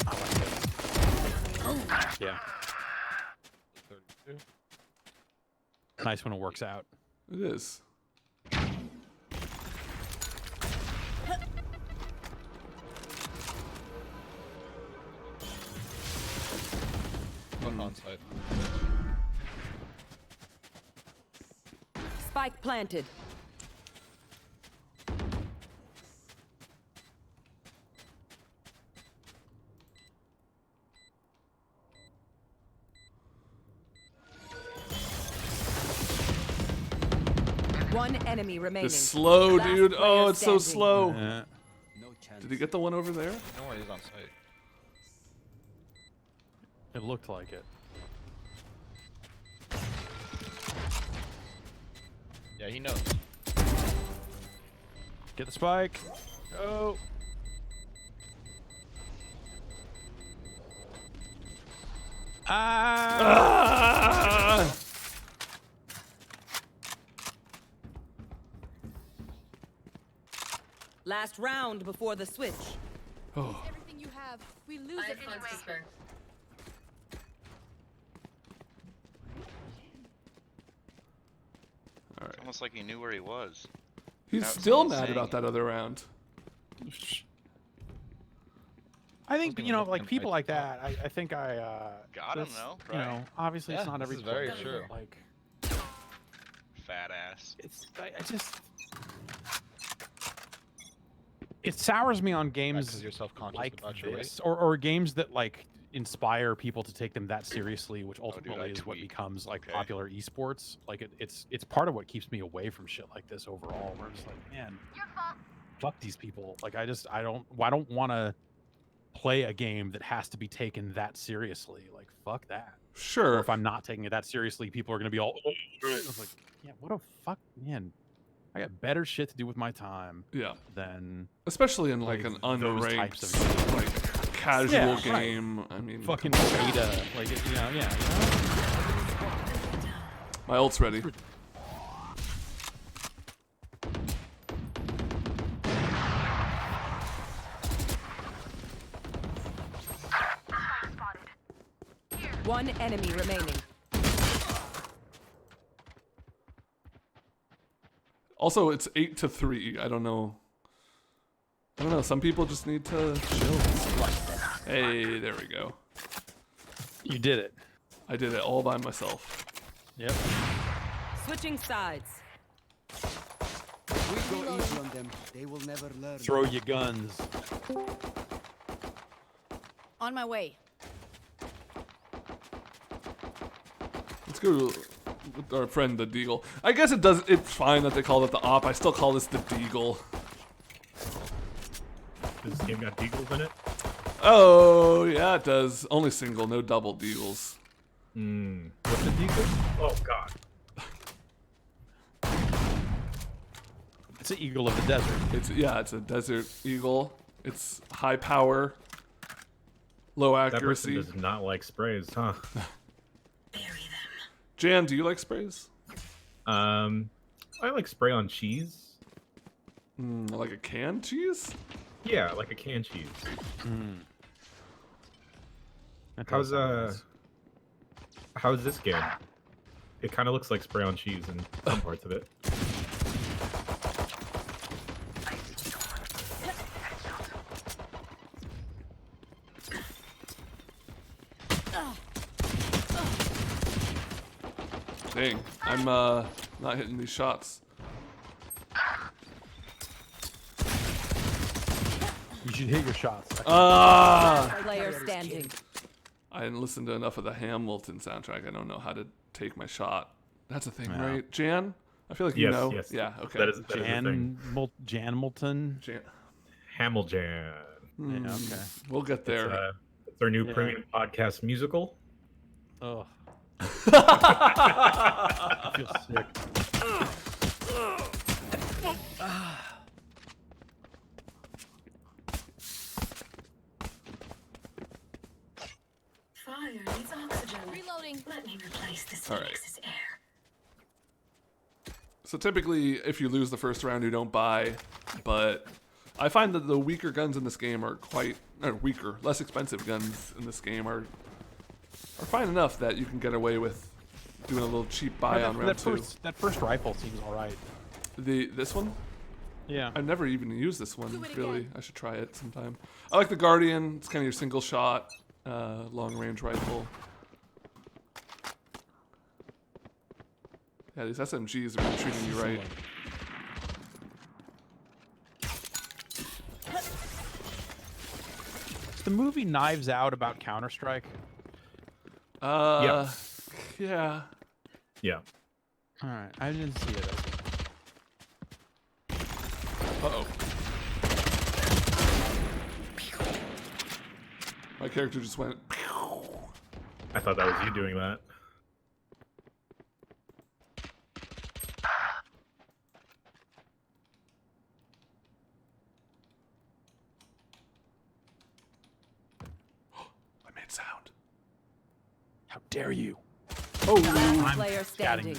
S2: I like this. Yeah,
S8: 32.
S2: nice when it works out.
S1: It is.
S8: One on site.
S4: Spike planted. One enemy remaining.
S1: It's slow,
S4: Last
S1: dude.
S4: player
S1: Oh, it's so
S4: standing.
S1: slow.
S2: Yeah.
S7: No chance.
S1: Did he get the one over there?
S8: No worries, he's on site.
S2: It looked like it.
S8: Yeah, he knows.
S2: Get the spike. Go. Ah!
S1: Ah!
S4: Last round before the switch.
S1: Oh.
S3: Everything you have, we lose
S6: I
S3: it
S6: have funds to spare.
S5: It's almost like he knew where he was.
S1: He's
S5: That was
S1: still
S5: insane.
S1: mad about that other round.
S2: I think,
S8: gonna
S2: you know,
S8: let
S2: like
S8: him
S2: people
S8: fight
S2: like
S8: the
S2: that. I think I.
S5: Gotta
S2: just,
S5: know,
S2: You
S5: right?
S2: know, obviously it's
S8: Yeah,
S2: not
S8: this
S2: every
S8: is very
S2: player,
S8: true.
S2: but, like,
S5: Fat ass.
S2: I just. It sours me on games
S8: Because you're self-conscious
S2: like
S8: about your weight.
S2: this, or games that like inspire people to take them that seriously, which
S5: dude,
S2: ultimately
S5: I
S2: is what
S5: tweet.
S2: becomes like
S5: Okay.
S2: popular esports. Like it's part of what keeps me away from shit like this overall. Where I'm just like, man, fuck these people. Like I don't want to play a game that has to be taken that seriously. Like fuck that. Or
S1: Sure.
S2: if I'm not taking it that seriously, people are gonna be all. It's like, yeah, what a fuck, man. I got better shit to do with my time
S1: Yeah.
S2: than
S1: Especially in like
S2: Like
S1: an
S2: those types
S1: unranked,
S2: of
S1: like casual
S2: Yeah, right.
S1: game. I mean,
S2: fucking
S1: come on.
S2: beta. Like, you know, yeah. You know?
S1: My ult's ready.
S4: One enemy remaining.
S1: Also, it's 8-3. I don't know. Some people just need to chill. Hey, there we go.
S2: You did it.
S1: I did it all by myself.
S2: Yep.
S4: Switching sides.
S7: We go easy on them. They will never learn.
S2: Throw your guns.
S3: On my way.
S1: Let's go with our friend the Deagle. I guess it's fine that they call it the op. I still call this the Deagle.
S9: This game got deagles in it?
S1: Oh, yeah, it does. Only single, no double Deagles.
S9: What's a deagle? Oh, God.
S2: It's an eagle of the desert.
S1: It's a desert eagle. It's high power, low
S9: That person
S1: accuracy.
S9: does not like sprays, huh?
S1: Jan, do you like sprays?
S9: I like spray on cheese.
S1: Like a canned cheese?
S9: Yeah, like a canned cheese.
S2: That
S9: How's
S2: does sound nice.
S9: how's this game? It kind of looks like spray on cheese in some parts of it.
S1: Dang, I'm not hitting these shots.
S2: You should hit your shots.
S1: Ah!
S4: Player standing.
S1: I didn't listen to enough of the Hamilton soundtrack. I don't know how to take my shot. That's a thing,
S2: Yeah.
S1: right? Jan? I feel like you
S9: Yes,
S1: know.
S9: yes.
S1: Yeah, okay.
S9: That is a thing.
S2: Jan Moulton.
S1: Jan.
S9: Hamiljan.
S2: Yeah, okay.
S1: We'll get there.
S9: It's our new
S2: Yeah.
S9: premium podcast musical.
S2: Oh. I feel sick.
S6: Fire needs oxygen.
S3: Reloading.
S6: Let me replace this
S1: All right.
S6: Phoenix's air.
S1: So typically, if you lose the first round, you don't buy. But I find that the weaker guns in this game are less expensive guns in this game are fine enough that you can get away with doing a little cheap buy on round two.
S2: That first rifle seems all right.
S1: This one?
S2: Yeah.
S1: I've never even used this one,
S3: Do it
S1: really.
S3: again.
S1: I should try it sometime. I like the Guardian. It's kind of your single shot, long-range rifle. Yeah, these SMGs are treating you right.
S2: Is the movie Knives Out about Counter-Strike?
S1: Yeah.
S9: Yeah.
S2: All right, I didn't see it.
S1: Uh-oh. My character just went...
S9: I thought that was you doing that.
S1: I made sound.
S2: How dare you?
S4: Last player standing.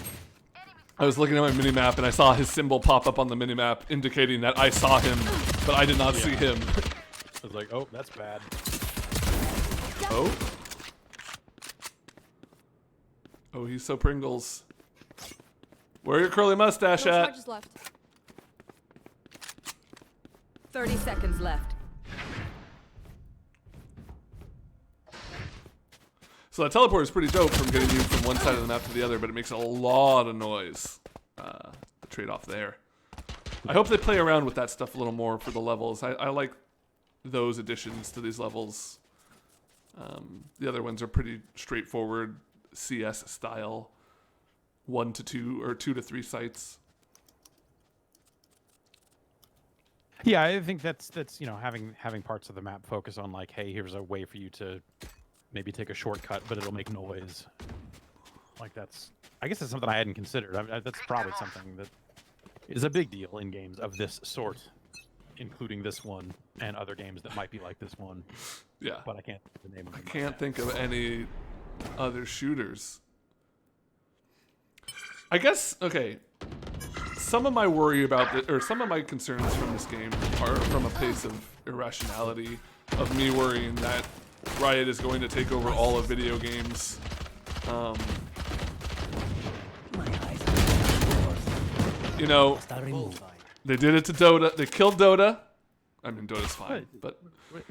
S1: I was looking at my minimap and I saw his symbol pop up on the minimap indicating that I saw him, but I did not see him.
S2: I was like, oh, that's bad.
S1: Oh? Oh, he's so Pringles. Where your curly mustache
S3: No
S1: at?
S3: charges left.
S4: 30 seconds left.
S1: So that teleport is pretty dope from getting you from one side of the map to the other, but it makes a lot of noise. The trade-off there. I hope they play around with that stuff a little more for the levels. I like those additions to these levels. The other ones are pretty straightforward CS style. 1 to 2 or 2 to 3 sites.
S2: Yeah, I think that's you know having parts of the map focus on like, hey, here's a way for you to maybe take a shortcut, but it'll make noise. Like I guess that's something I hadn't considered. That's probably something that is a big deal in games of this sort, including this one and other games that might be like this one.
S1: Yeah.
S2: But I can't think of the name of
S1: I
S2: them.
S1: can't think of any other shooters. I guess, okay, some of my worry about or some of my concerns from this game are from a place of irrationality, of me worrying that Riot is going to take over all of video games. You know, they did it to Dota. They killed Dota. I mean, Dota's fine, but
S2: Wait.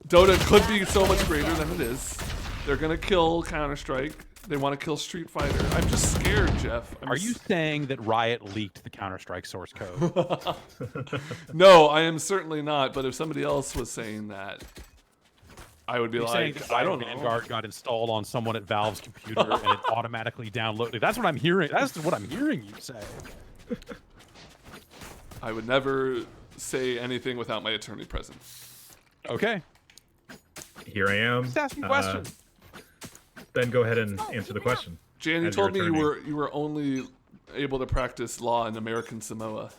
S1: Dota could be so much greater than it is. They're gonna kill Counter-Strike. They want to kill Street Fighter. I'm just scared, Jeff.
S2: Are you saying that Riot leaked the Counter-Strike source code?
S1: No, I am certainly not. But if somebody else was saying that, I would be
S2: You're saying
S1: like,
S2: that
S1: I don't know.
S2: Vanguard got installed on someone at Valve's computer and it automatically downloaded. That's what I'm hearing. That's what I'm hearing you say.
S1: I would never say anything without my attorney present.
S2: Okay.
S9: Here I am.
S2: Just asking questions.
S9: Then go ahead and answer the question.
S1: Jan, you
S9: As your
S1: told me
S9: attorney.
S1: you were only able to practice law in American Samoa.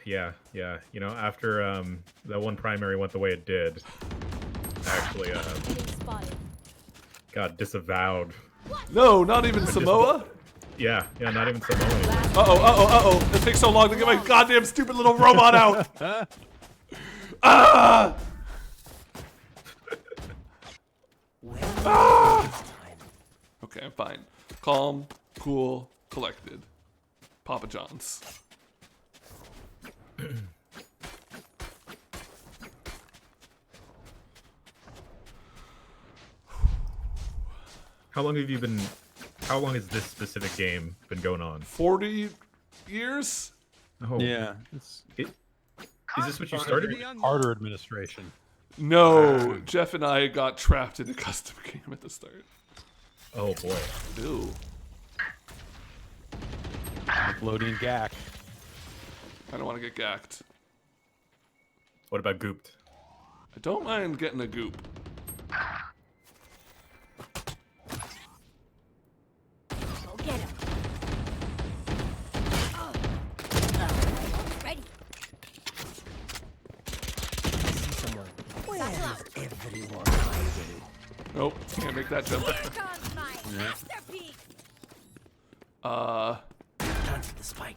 S9: Yeah. You know, after that one primary went the way it did, actually
S3: Getting spotted.
S9: got disavowed.
S1: No, not even Samoa.
S9: Yeah, not even Samoa.
S1: Uh-oh. It takes so long to get my goddamn stupid little robot out. Ah! Okay, I'm fine. Calm, cool, collected. Papa John's.
S9: How long has this specific game been going on?
S1: 40 years?
S9: Oh,
S2: Yeah.
S9: Is this what you started?
S2: Carter administration.
S1: No, Jeff and I got trapped in a custom game at the start.
S9: Oh boy.
S1: Ew.
S2: Nickelodeon gack.
S1: I don't want to get gacked.
S9: What about gooped?
S1: I don't mind getting a goop.
S3: Go get him. Ready.
S7: Everyone hiding.
S1: Nope, can't make that jump.
S3: Here comes my masterpiece.
S7: Plant the spike.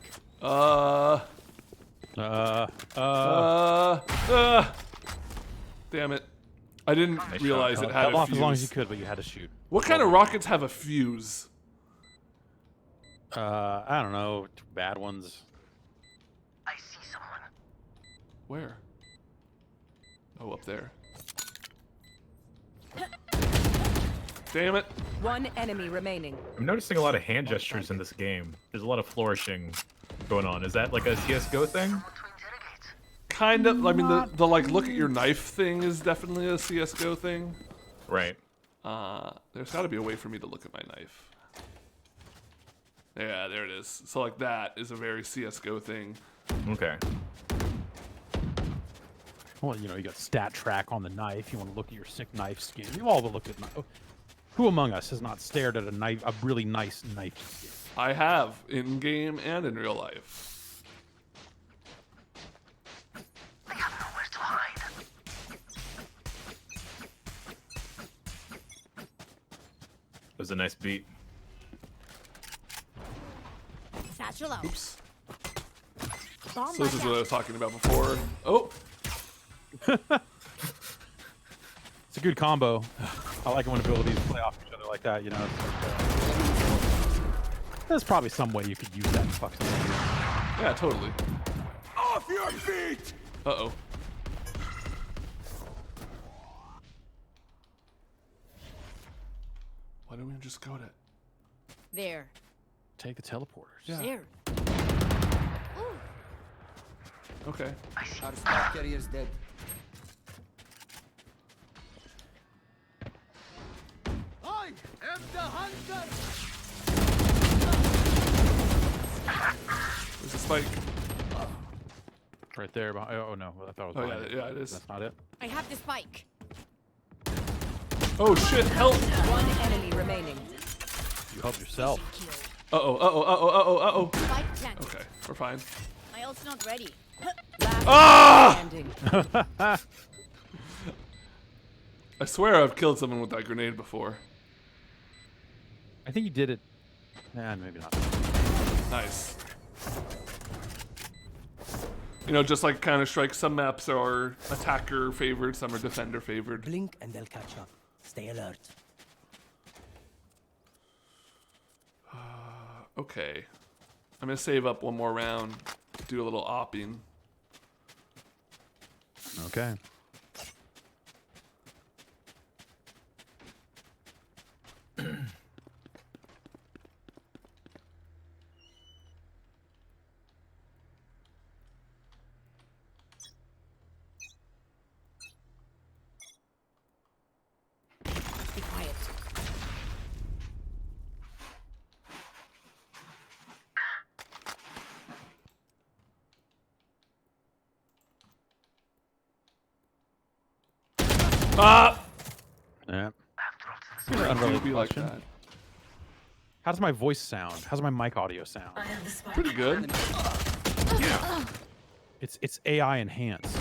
S1: Damn it. I didn't realize it had
S2: Cut
S1: a
S2: off as long as you
S1: fuse.
S2: could, but you had to shoot.
S1: What kind of rockets have a fuse?
S2: I don't know. Bad ones.
S7: I see someone.
S1: Where? Oh, up there. Damn it.
S4: One enemy remaining.
S9: I'm noticing a lot of hand gestures in this game. There's a lot of flourishing going on. Is that like a CS:GO thing?
S1: Kind of. I mean, the like look at your knife thing is definitely a CS:GO thing.
S9: Right.
S1: There's got to be a way for me to look at my knife. Yeah, there it is. So like that is a very CS:GO thing.
S9: Okay.
S2: Well, you know, you got stat track on the knife. You want to look at your sick knife skin. You all will look at knife. Who among us has not stared at a really nice knife skin?
S1: I have in game and in real life.
S7: I have nowhere to hide.
S9: It was a nice beat.
S3: Satchel out.
S1: Oops.
S3: Bomb
S1: So this is
S3: back
S1: what I
S3: out.
S1: was talking about before. Oh,
S2: It's a good combo. I like it when abilities play off each other like that. You know, it's like, there's probably some way you could use that to fuck something.
S1: yeah, totally.
S7: Off your feet!
S1: Uh-oh. Why don't we just go to...
S3: There.
S2: Take the teleporters.
S1: Yeah.
S3: There.
S1: Okay.
S7: Our spike carrier's dead. I am the hunter!
S1: There's a spike.
S2: Right there. Behind, oh no, I thought it was.
S1: Oh,
S2: behind
S1: yeah, yeah, it is.
S2: That's not it.
S3: I have the spike.
S1: Oh, shit, help!
S4: One enemy remaining.
S2: You help yourself.
S1: Uh-oh, uh-oh, uh-oh, uh-oh, uh-oh.
S3: Spike planted.
S1: Okay, we're fine.
S3: My ult's not ready.
S4: Last
S1: Ah!
S4: standing.
S1: I swear I've killed someone with that grenade before.
S2: I think you did it. Nah, maybe not.
S1: Nice. You know, just like Counter-Strike, some maps are attacker favored, some are defender favored.
S7: Blink and they'll catch up. Stay alert.
S1: Okay. I'm gonna save up one more round, do a little opping.
S2: Okay.
S3: Be quiet.
S1: Ah!
S2: Yeah.
S1: Why
S2: Unrelated
S1: do you be like
S2: question.
S1: that?
S2: How does my voice sound? How's my mic audio sound?
S6: I have the spike.
S1: Pretty good.
S2: It's AI enhanced.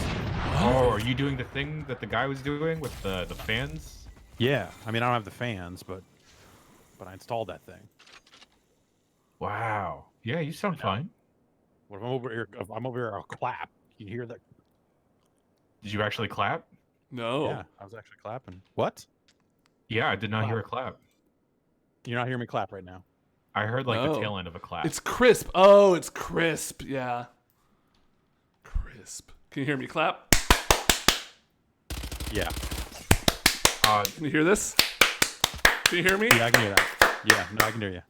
S9: Oh, are you doing the thing that the guy was doing with the fans?
S2: Yeah. I mean, I don't have the fans, but I installed that thing.
S9: Wow. Yeah, you sound fine.
S2: What if I'm over here? If I'm over here, I'll clap. You hear that?
S9: Did you actually clap?
S1: No.
S2: Yeah, I was actually clapping. What?
S9: Yeah, I did not hear a clap.
S2: You're not hearing me clap right now.
S9: I heard like
S1: No.
S9: the tail end of a clap.
S1: It's crisp. Oh, it's crisp. Yeah. Crisp. Can you hear me clap?
S2: Yeah.
S1: Can you hear this? Can you hear me?
S2: Yeah, I can hear that. Yeah, no, I can hear you.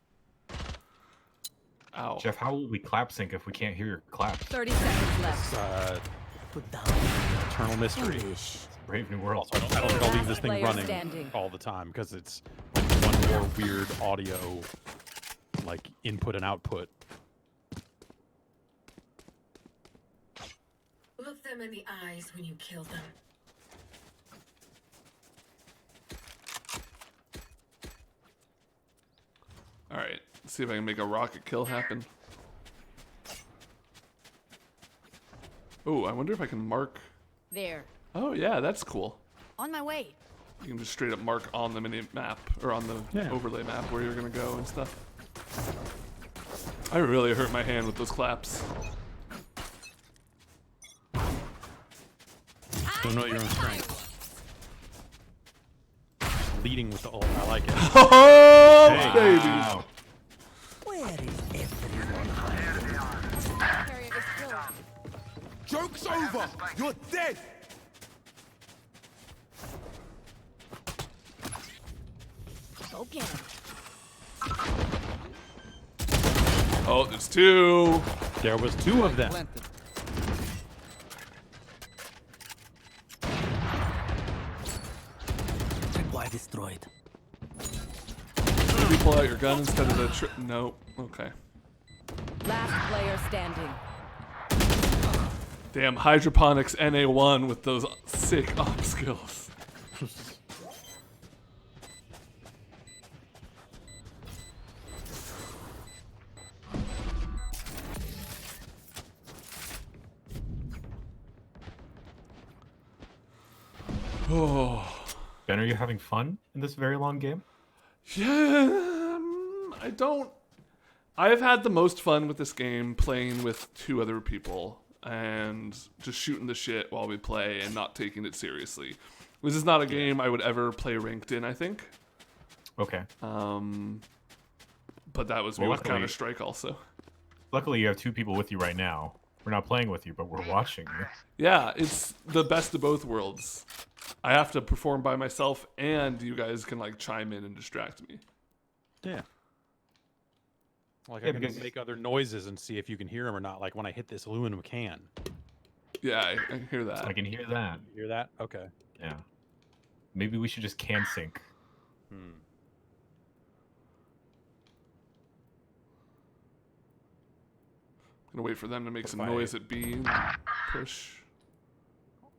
S1: Ow.
S9: Jeff, how will we clap sync if we can't hear your claps?
S4: 30 seconds left.
S2: Uh,
S7: Put down
S2: eternal mystery.
S7: English.
S9: Brave New World.
S2: Also, I don't think I'll leave this thing
S4: Player
S2: running
S4: standing.
S2: all the time because it's one more weird audio, like input and output.
S6: Look them in the eyes when you kill them.
S1: All right, let's see if I can make a rocket kill happen. Oh, I wonder if I can mark.
S3: There.
S1: Oh yeah, that's cool.
S3: On my way.
S1: You can just straight up mark on the mini map or on the overlay map where you're gonna go and stuff. I really hurt my hand with those claps.
S2: Don't know your own strength. Leading with the ult, I like it.
S1: Oh,
S2: Hey.
S1: baby!
S9: Wow.
S7: Where is everyone hiding?
S3: Carrier is killed.
S7: Joke's over! You're dead!
S3: Go get him.
S1: Oh, there's two.
S2: There was two of them.
S7: Planted. Why destroyed?
S1: Maybe pull out your gun instead of the no. Okay.
S4: Last player standing.
S1: Damn, hydroponics NA1 with those sick op skills. Oh.
S9: Ben, are you having fun in this very long game?
S1: Yeah, I don't. I've had the most fun with this game playing with two other people and just shooting the shit while we play and not taking it seriously. This is not a game I would ever play ranked in, I think.
S9: Okay.
S1: But that was me
S9: Well,
S1: with
S9: luckily-
S1: Counter-Strike also.
S9: Luckily, you have two people with you right now. We're not playing with you, but we're watching you.
S1: Yeah, it's the best of both worlds. I have to perform by myself, and you guys can like chime in and distract me.
S2: Yeah. Like
S9: Yeah,
S2: I can
S9: because-
S2: make other noises and see if you can hear them or not. Like when I hit this aluminum can.
S1: Yeah, I can hear that.
S9: I can hear that.
S2: You hear that? Okay.
S9: Yeah. Maybe we should just can sync.
S2: Hmm.
S1: Gonna wait for them to make some
S2: If I-
S1: noise at B and push.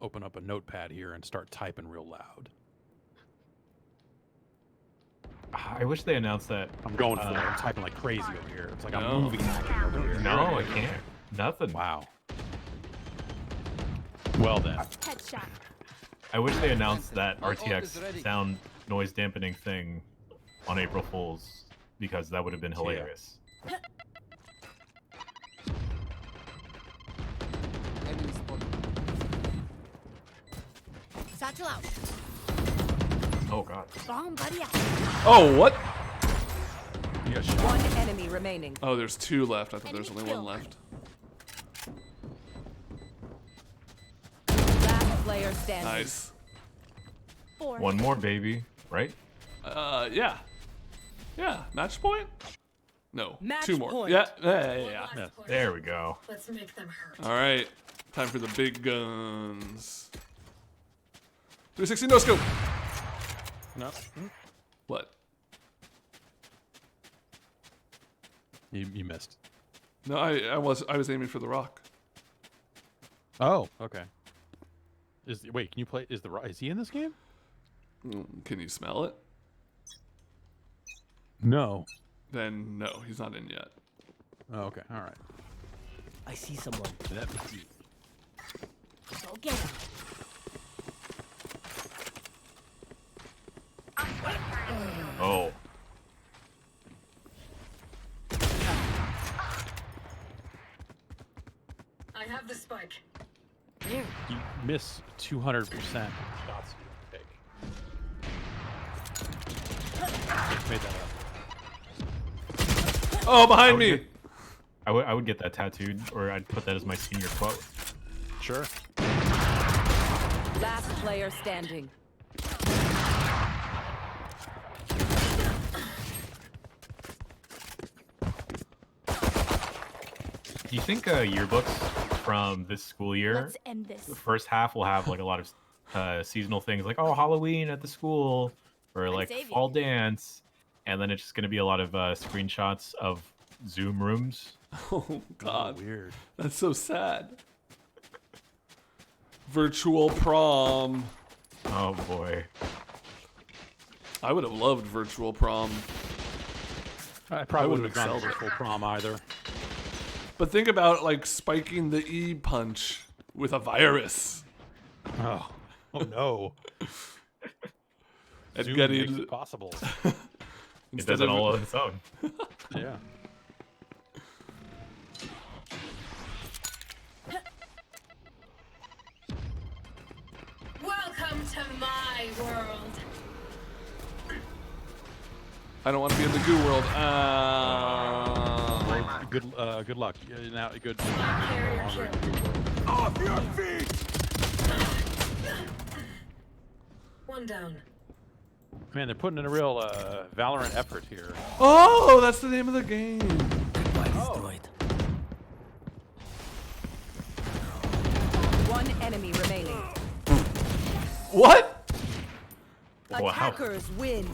S2: Open up a notepad here and start typing real loud.
S9: I wish they announced that.
S2: I'm going for it. I'm typing like crazy over here. It's like
S1: No.
S2: I'm moving hacking over here.
S9: No, I can't. Nothing.
S2: Wow. Well then.
S3: Headshot.
S9: I wish they announced that
S7: My ult is
S9: RTX
S7: ready.
S9: sound noise dampening thing on April Fools, because that would have been hilarious.
S7: Enemy spotted.
S3: Satchel out.
S9: Oh god.
S3: Bomb buddy out.
S1: Oh, what?
S2: You got shot.
S4: One enemy remaining.
S1: Oh, there's two left. I thought there was
S3: Enemy
S1: only one
S3: kill.
S1: left.
S4: Last player standing.
S1: Nice.
S3: 4.
S9: One more, baby. Right?
S1: Yeah. Yeah, match point? No,
S4: Match
S1: two more.
S4: point.
S1: Yeah, yeah, yeah,
S6: One
S1: yeah.
S6: last
S2: Yeah.
S6: push.
S9: There we go.
S6: Let's make them hurt.
S1: All right, time for the big guns. 360 no scope.
S2: No.
S1: What?
S2: You missed.
S1: No, I was aiming for the rock.
S2: Oh, okay. Wait, can you play? Is he in this game?
S1: Can you smell it?
S2: No.
S1: Then no, he's not in yet.
S2: Oh, okay. All right.
S7: I see someone.
S2: That,
S3: Go get him.
S9: Oh.
S6: I have the spike.
S3: There.
S2: you miss 200% shots you take. Made that up.
S1: Oh, behind me!
S9: get- I would get that tattooed, or I'd put that as my senior quote.
S2: Sure.
S4: Last player standing.
S9: Do you think yearbooks from this school year,
S3: Let's end this.
S9: the first half will have like a lot of seasonal things like Halloween at the school or like
S3: Xavier.
S9: fall dance, and then it's just going to be a lot of screenshots of Zoom rooms.
S1: Oh God,
S2: weird.
S1: that's so sad. Virtual prom.
S9: Oh boy.
S1: I would have loved virtual prom.
S2: I probably
S1: would've
S2: wouldn't have gone
S1: excelled.
S2: virtual prom either.
S1: But think about like spiking the E punch with a virus
S2: Oh no.
S1: and
S2: Zoom
S1: getting
S2: makes it possible.
S9: It
S1: instead
S9: does it
S1: of
S9: all on its own.
S2: Yeah.
S6: Welcome to my world.
S1: I don't want to be in the goo world.
S2: Good luck. Now, good.
S6: Carrier kill.
S7: Off your feet!
S6: One down.
S2: Man, they're putting in a real Valorant effort here.
S1: Oh, that's the name of the game.
S7: Goodbye destroyed.
S4: One enemy remaining.
S1: What?
S9: Wow.
S4: Attackers win.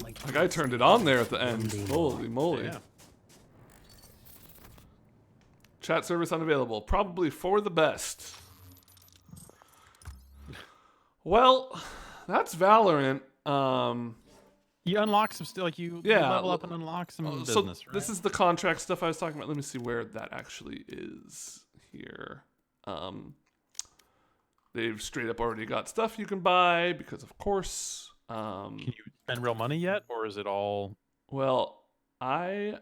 S1: Like I turned it on there at the end. Holy moly.
S2: Yeah.
S1: Chat service unavailable. Probably for the best. Well, that's Valorant.
S2: You unlock some still, like you level up and unlock some business.
S1: So
S2: right?
S1: this is the contract stuff I was talking about. Let me see where that actually is here. They've straight up already got stuff you can buy because, of course.
S2: Can you spend real money yet, or is it all?
S1: Well, I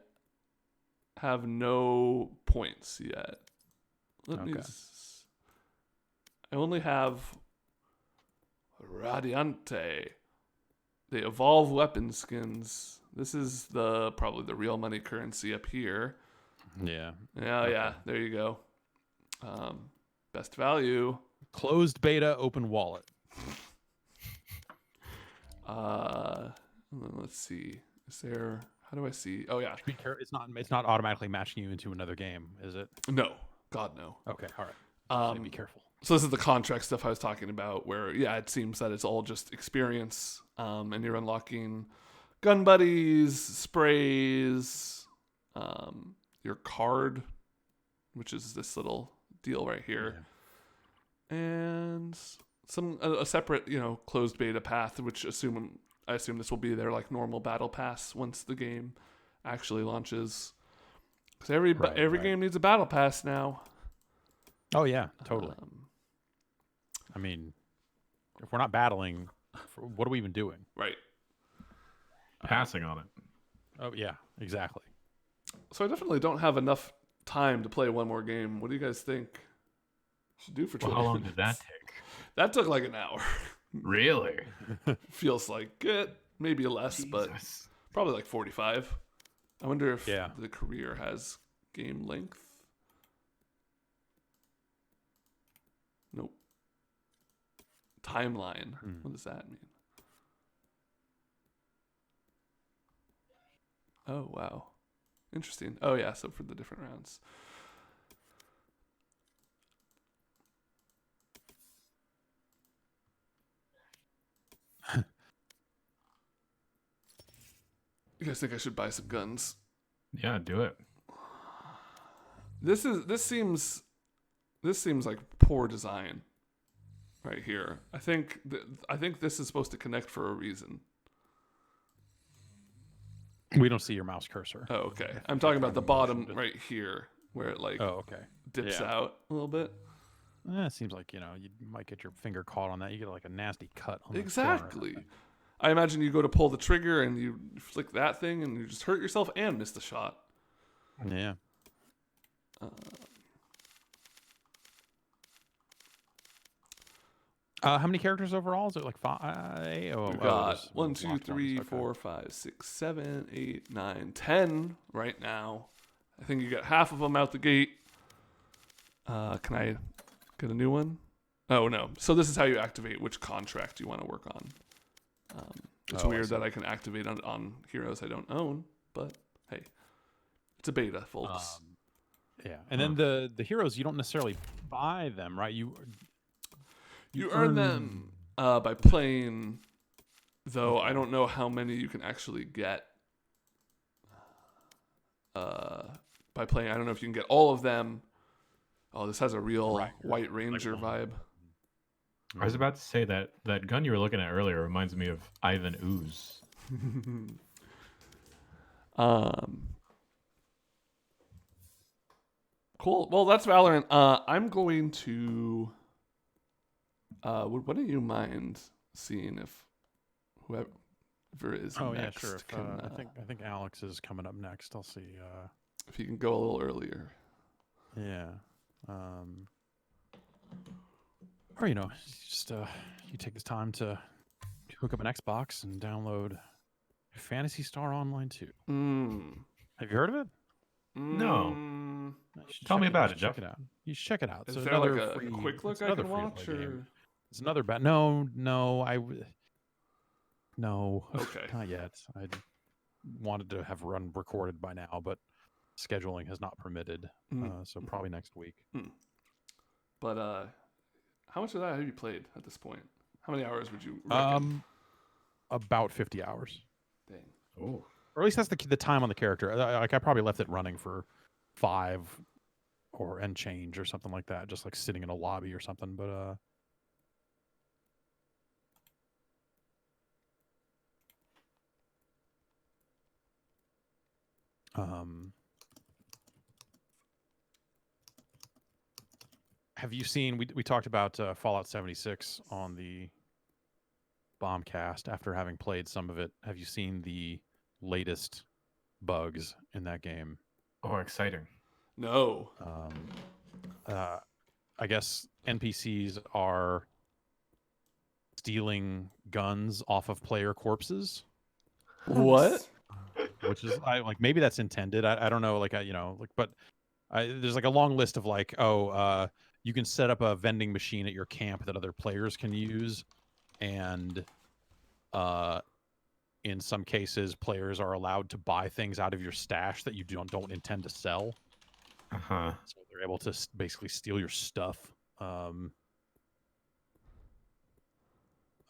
S1: have no points yet. Let me.
S2: Okay.
S1: I only have Radiante. They evolve weapon skins. This is probably the real money currency up here.
S2: Yeah.
S1: Yeah, yeah. There you go. Best value.
S2: Closed beta, open wallet.
S1: Let's see. Is there? How do I see? Oh yeah.
S2: Be careful. It's not automatically matching you into another game, is it?
S1: No. God no.
S2: Okay. All right. So be careful.
S1: So this is the contract stuff I was talking about, where yeah, it seems that it's all just experience, and you're unlocking gun buddies, sprays, your card, which is this little deal right here, and a separate closed beta path, which I assume this will be their like normal battle pass once the game actually launches, because every game needs a battle pass now.
S2: Oh yeah, totally. I mean, if we're not battling, what are we even doing?
S1: Right.
S9: Passing on it.
S2: Oh yeah, exactly.
S1: So I definitely don't have enough time to play one more game. What do you guys think? Should do for 20
S9: Well, how long
S1: minutes?
S9: did that take?
S1: That took like an hour.
S9: Really?
S1: Feels like it. Maybe less, but
S9: Jesus.
S1: probably like 45. I wonder if
S2: Yeah.
S1: the career has game length. Nope. Timeline. What does that mean? Oh, wow. Interesting. Oh, yeah, so for the different rounds. You guys think I should buy some guns?
S9: Yeah, do it.
S1: This seems like poor design right here. I think this is supposed to connect for a reason.
S2: We don't see your mouse cursor.
S1: Oh, okay. I'm talking about the bottom right here where it like
S2: Oh, okay.
S1: dips
S2: Yeah.
S1: out a little bit.
S2: It seems like you might get your finger caught on that. You get like a nasty cut on the corner or
S1: Exactly.
S2: something.
S1: I imagine you go to pull the trigger and you flick that thing and you just hurt yourself and miss the shot.
S2: Yeah. How many characters overall? Is it like 5? Oh,
S1: We've got
S2: there's
S1: 1,
S2: locked
S1: 2,
S2: ones.
S1: 3,
S2: Okay.
S1: 4, 5, 6, 7, 8, 9, 10 right now. I think you got half of them out the gate. Can I get a new one? Oh, no. So this is how you activate which contract you want to work on. It's
S2: Oh, I
S1: weird
S2: see.
S1: that I can activate on heroes I don't own, but hey, it's a beta, folks.
S2: Yeah, and then the heroes, you don't necessarily buy them, right?
S1: You earn them by playing, though I don't know how many you can actually get by playing. I don't know if you can get all of them. Oh, this has a real White Ranger vibe.
S9: I was about to say that gun you were looking at earlier reminds me of Ivan Ooze.
S1: Cool. Well, that's Valorant. I'm going to. Wouldn't you mind seeing if whoever is
S2: Oh
S1: next
S2: yeah, sure. If,
S1: can,
S2: I think Alex is coming up next. I'll see.
S1: if you can go a little earlier.
S2: Yeah. Or just you take the time to hook up an Xbox and download Phantasy Star Online 2. Have you heard of it?
S9: No.
S2: You should
S9: Tell me
S2: check
S9: about
S2: you
S9: it,
S2: should
S9: Jeff.
S2: Check it out. You should check it out.
S1: Is
S2: So
S1: there like
S2: another
S1: a
S2: free,
S1: quick look
S2: it's
S1: I
S2: another
S1: can
S2: free
S1: watch?
S2: play
S1: Or...
S2: game. It's another No.
S1: Okay.
S2: Not yet. I wanted to have run recorded by now, but scheduling has not permitted. So probably next week.
S1: But how much of that have you played at this point? How many hours would you reckon?
S2: About 50 hours.
S1: Dang.
S9: Oh.
S2: Or at least that's the time on the character. Like I probably left it running for 5 and change or something like that, just like sitting in a lobby or something. But have you seen? We talked about Fallout 76 on the Bombcast after having played some of it. Have you seen the latest bugs in that game?
S9: Oh, exciting.
S1: No.
S2: I guess NPCs are stealing guns off of player corpses.
S1: What?
S2: Which is maybe that's intended. I don't know. But there's like a long list of you can set up a vending machine at your camp that other players can use, and in some cases, players are allowed to buy things out of your stash that you don't intend to sell.
S9: Uh-huh.
S2: So they're able to basically steal your stuff.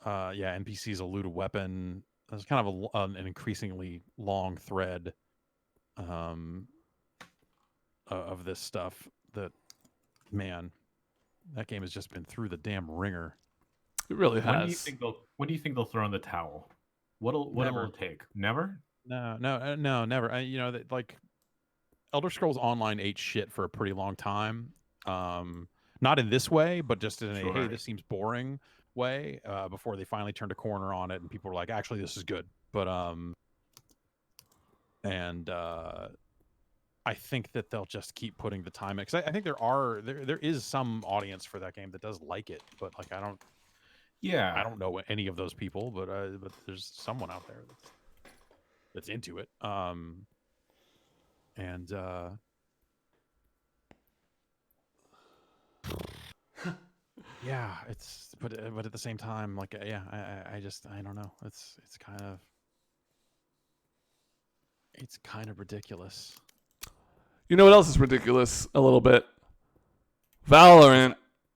S2: NPCs will loot a weapon. There's kind of an increasingly long thread of this stuff that, man, that game has just been through the damn ringer.
S1: It really has.
S9: When do you think they'll throw in the towel? What'll it take? Never?
S2: No, never. Elder Scrolls Online ate shit for a pretty long time. Not in this way, but just in a hey, this seems boring way. Before they finally turned a corner on it, and people were like, actually, this is good. But I think that they'll just keep putting the time in, because I think there is some audience for that game that does like it, but I don't know any of those people, but there's someone out there that's into it. Yeah, but at the same time, I don't know. It's kind of ridiculous.
S1: You know what else is ridiculous? A little bit. Valorant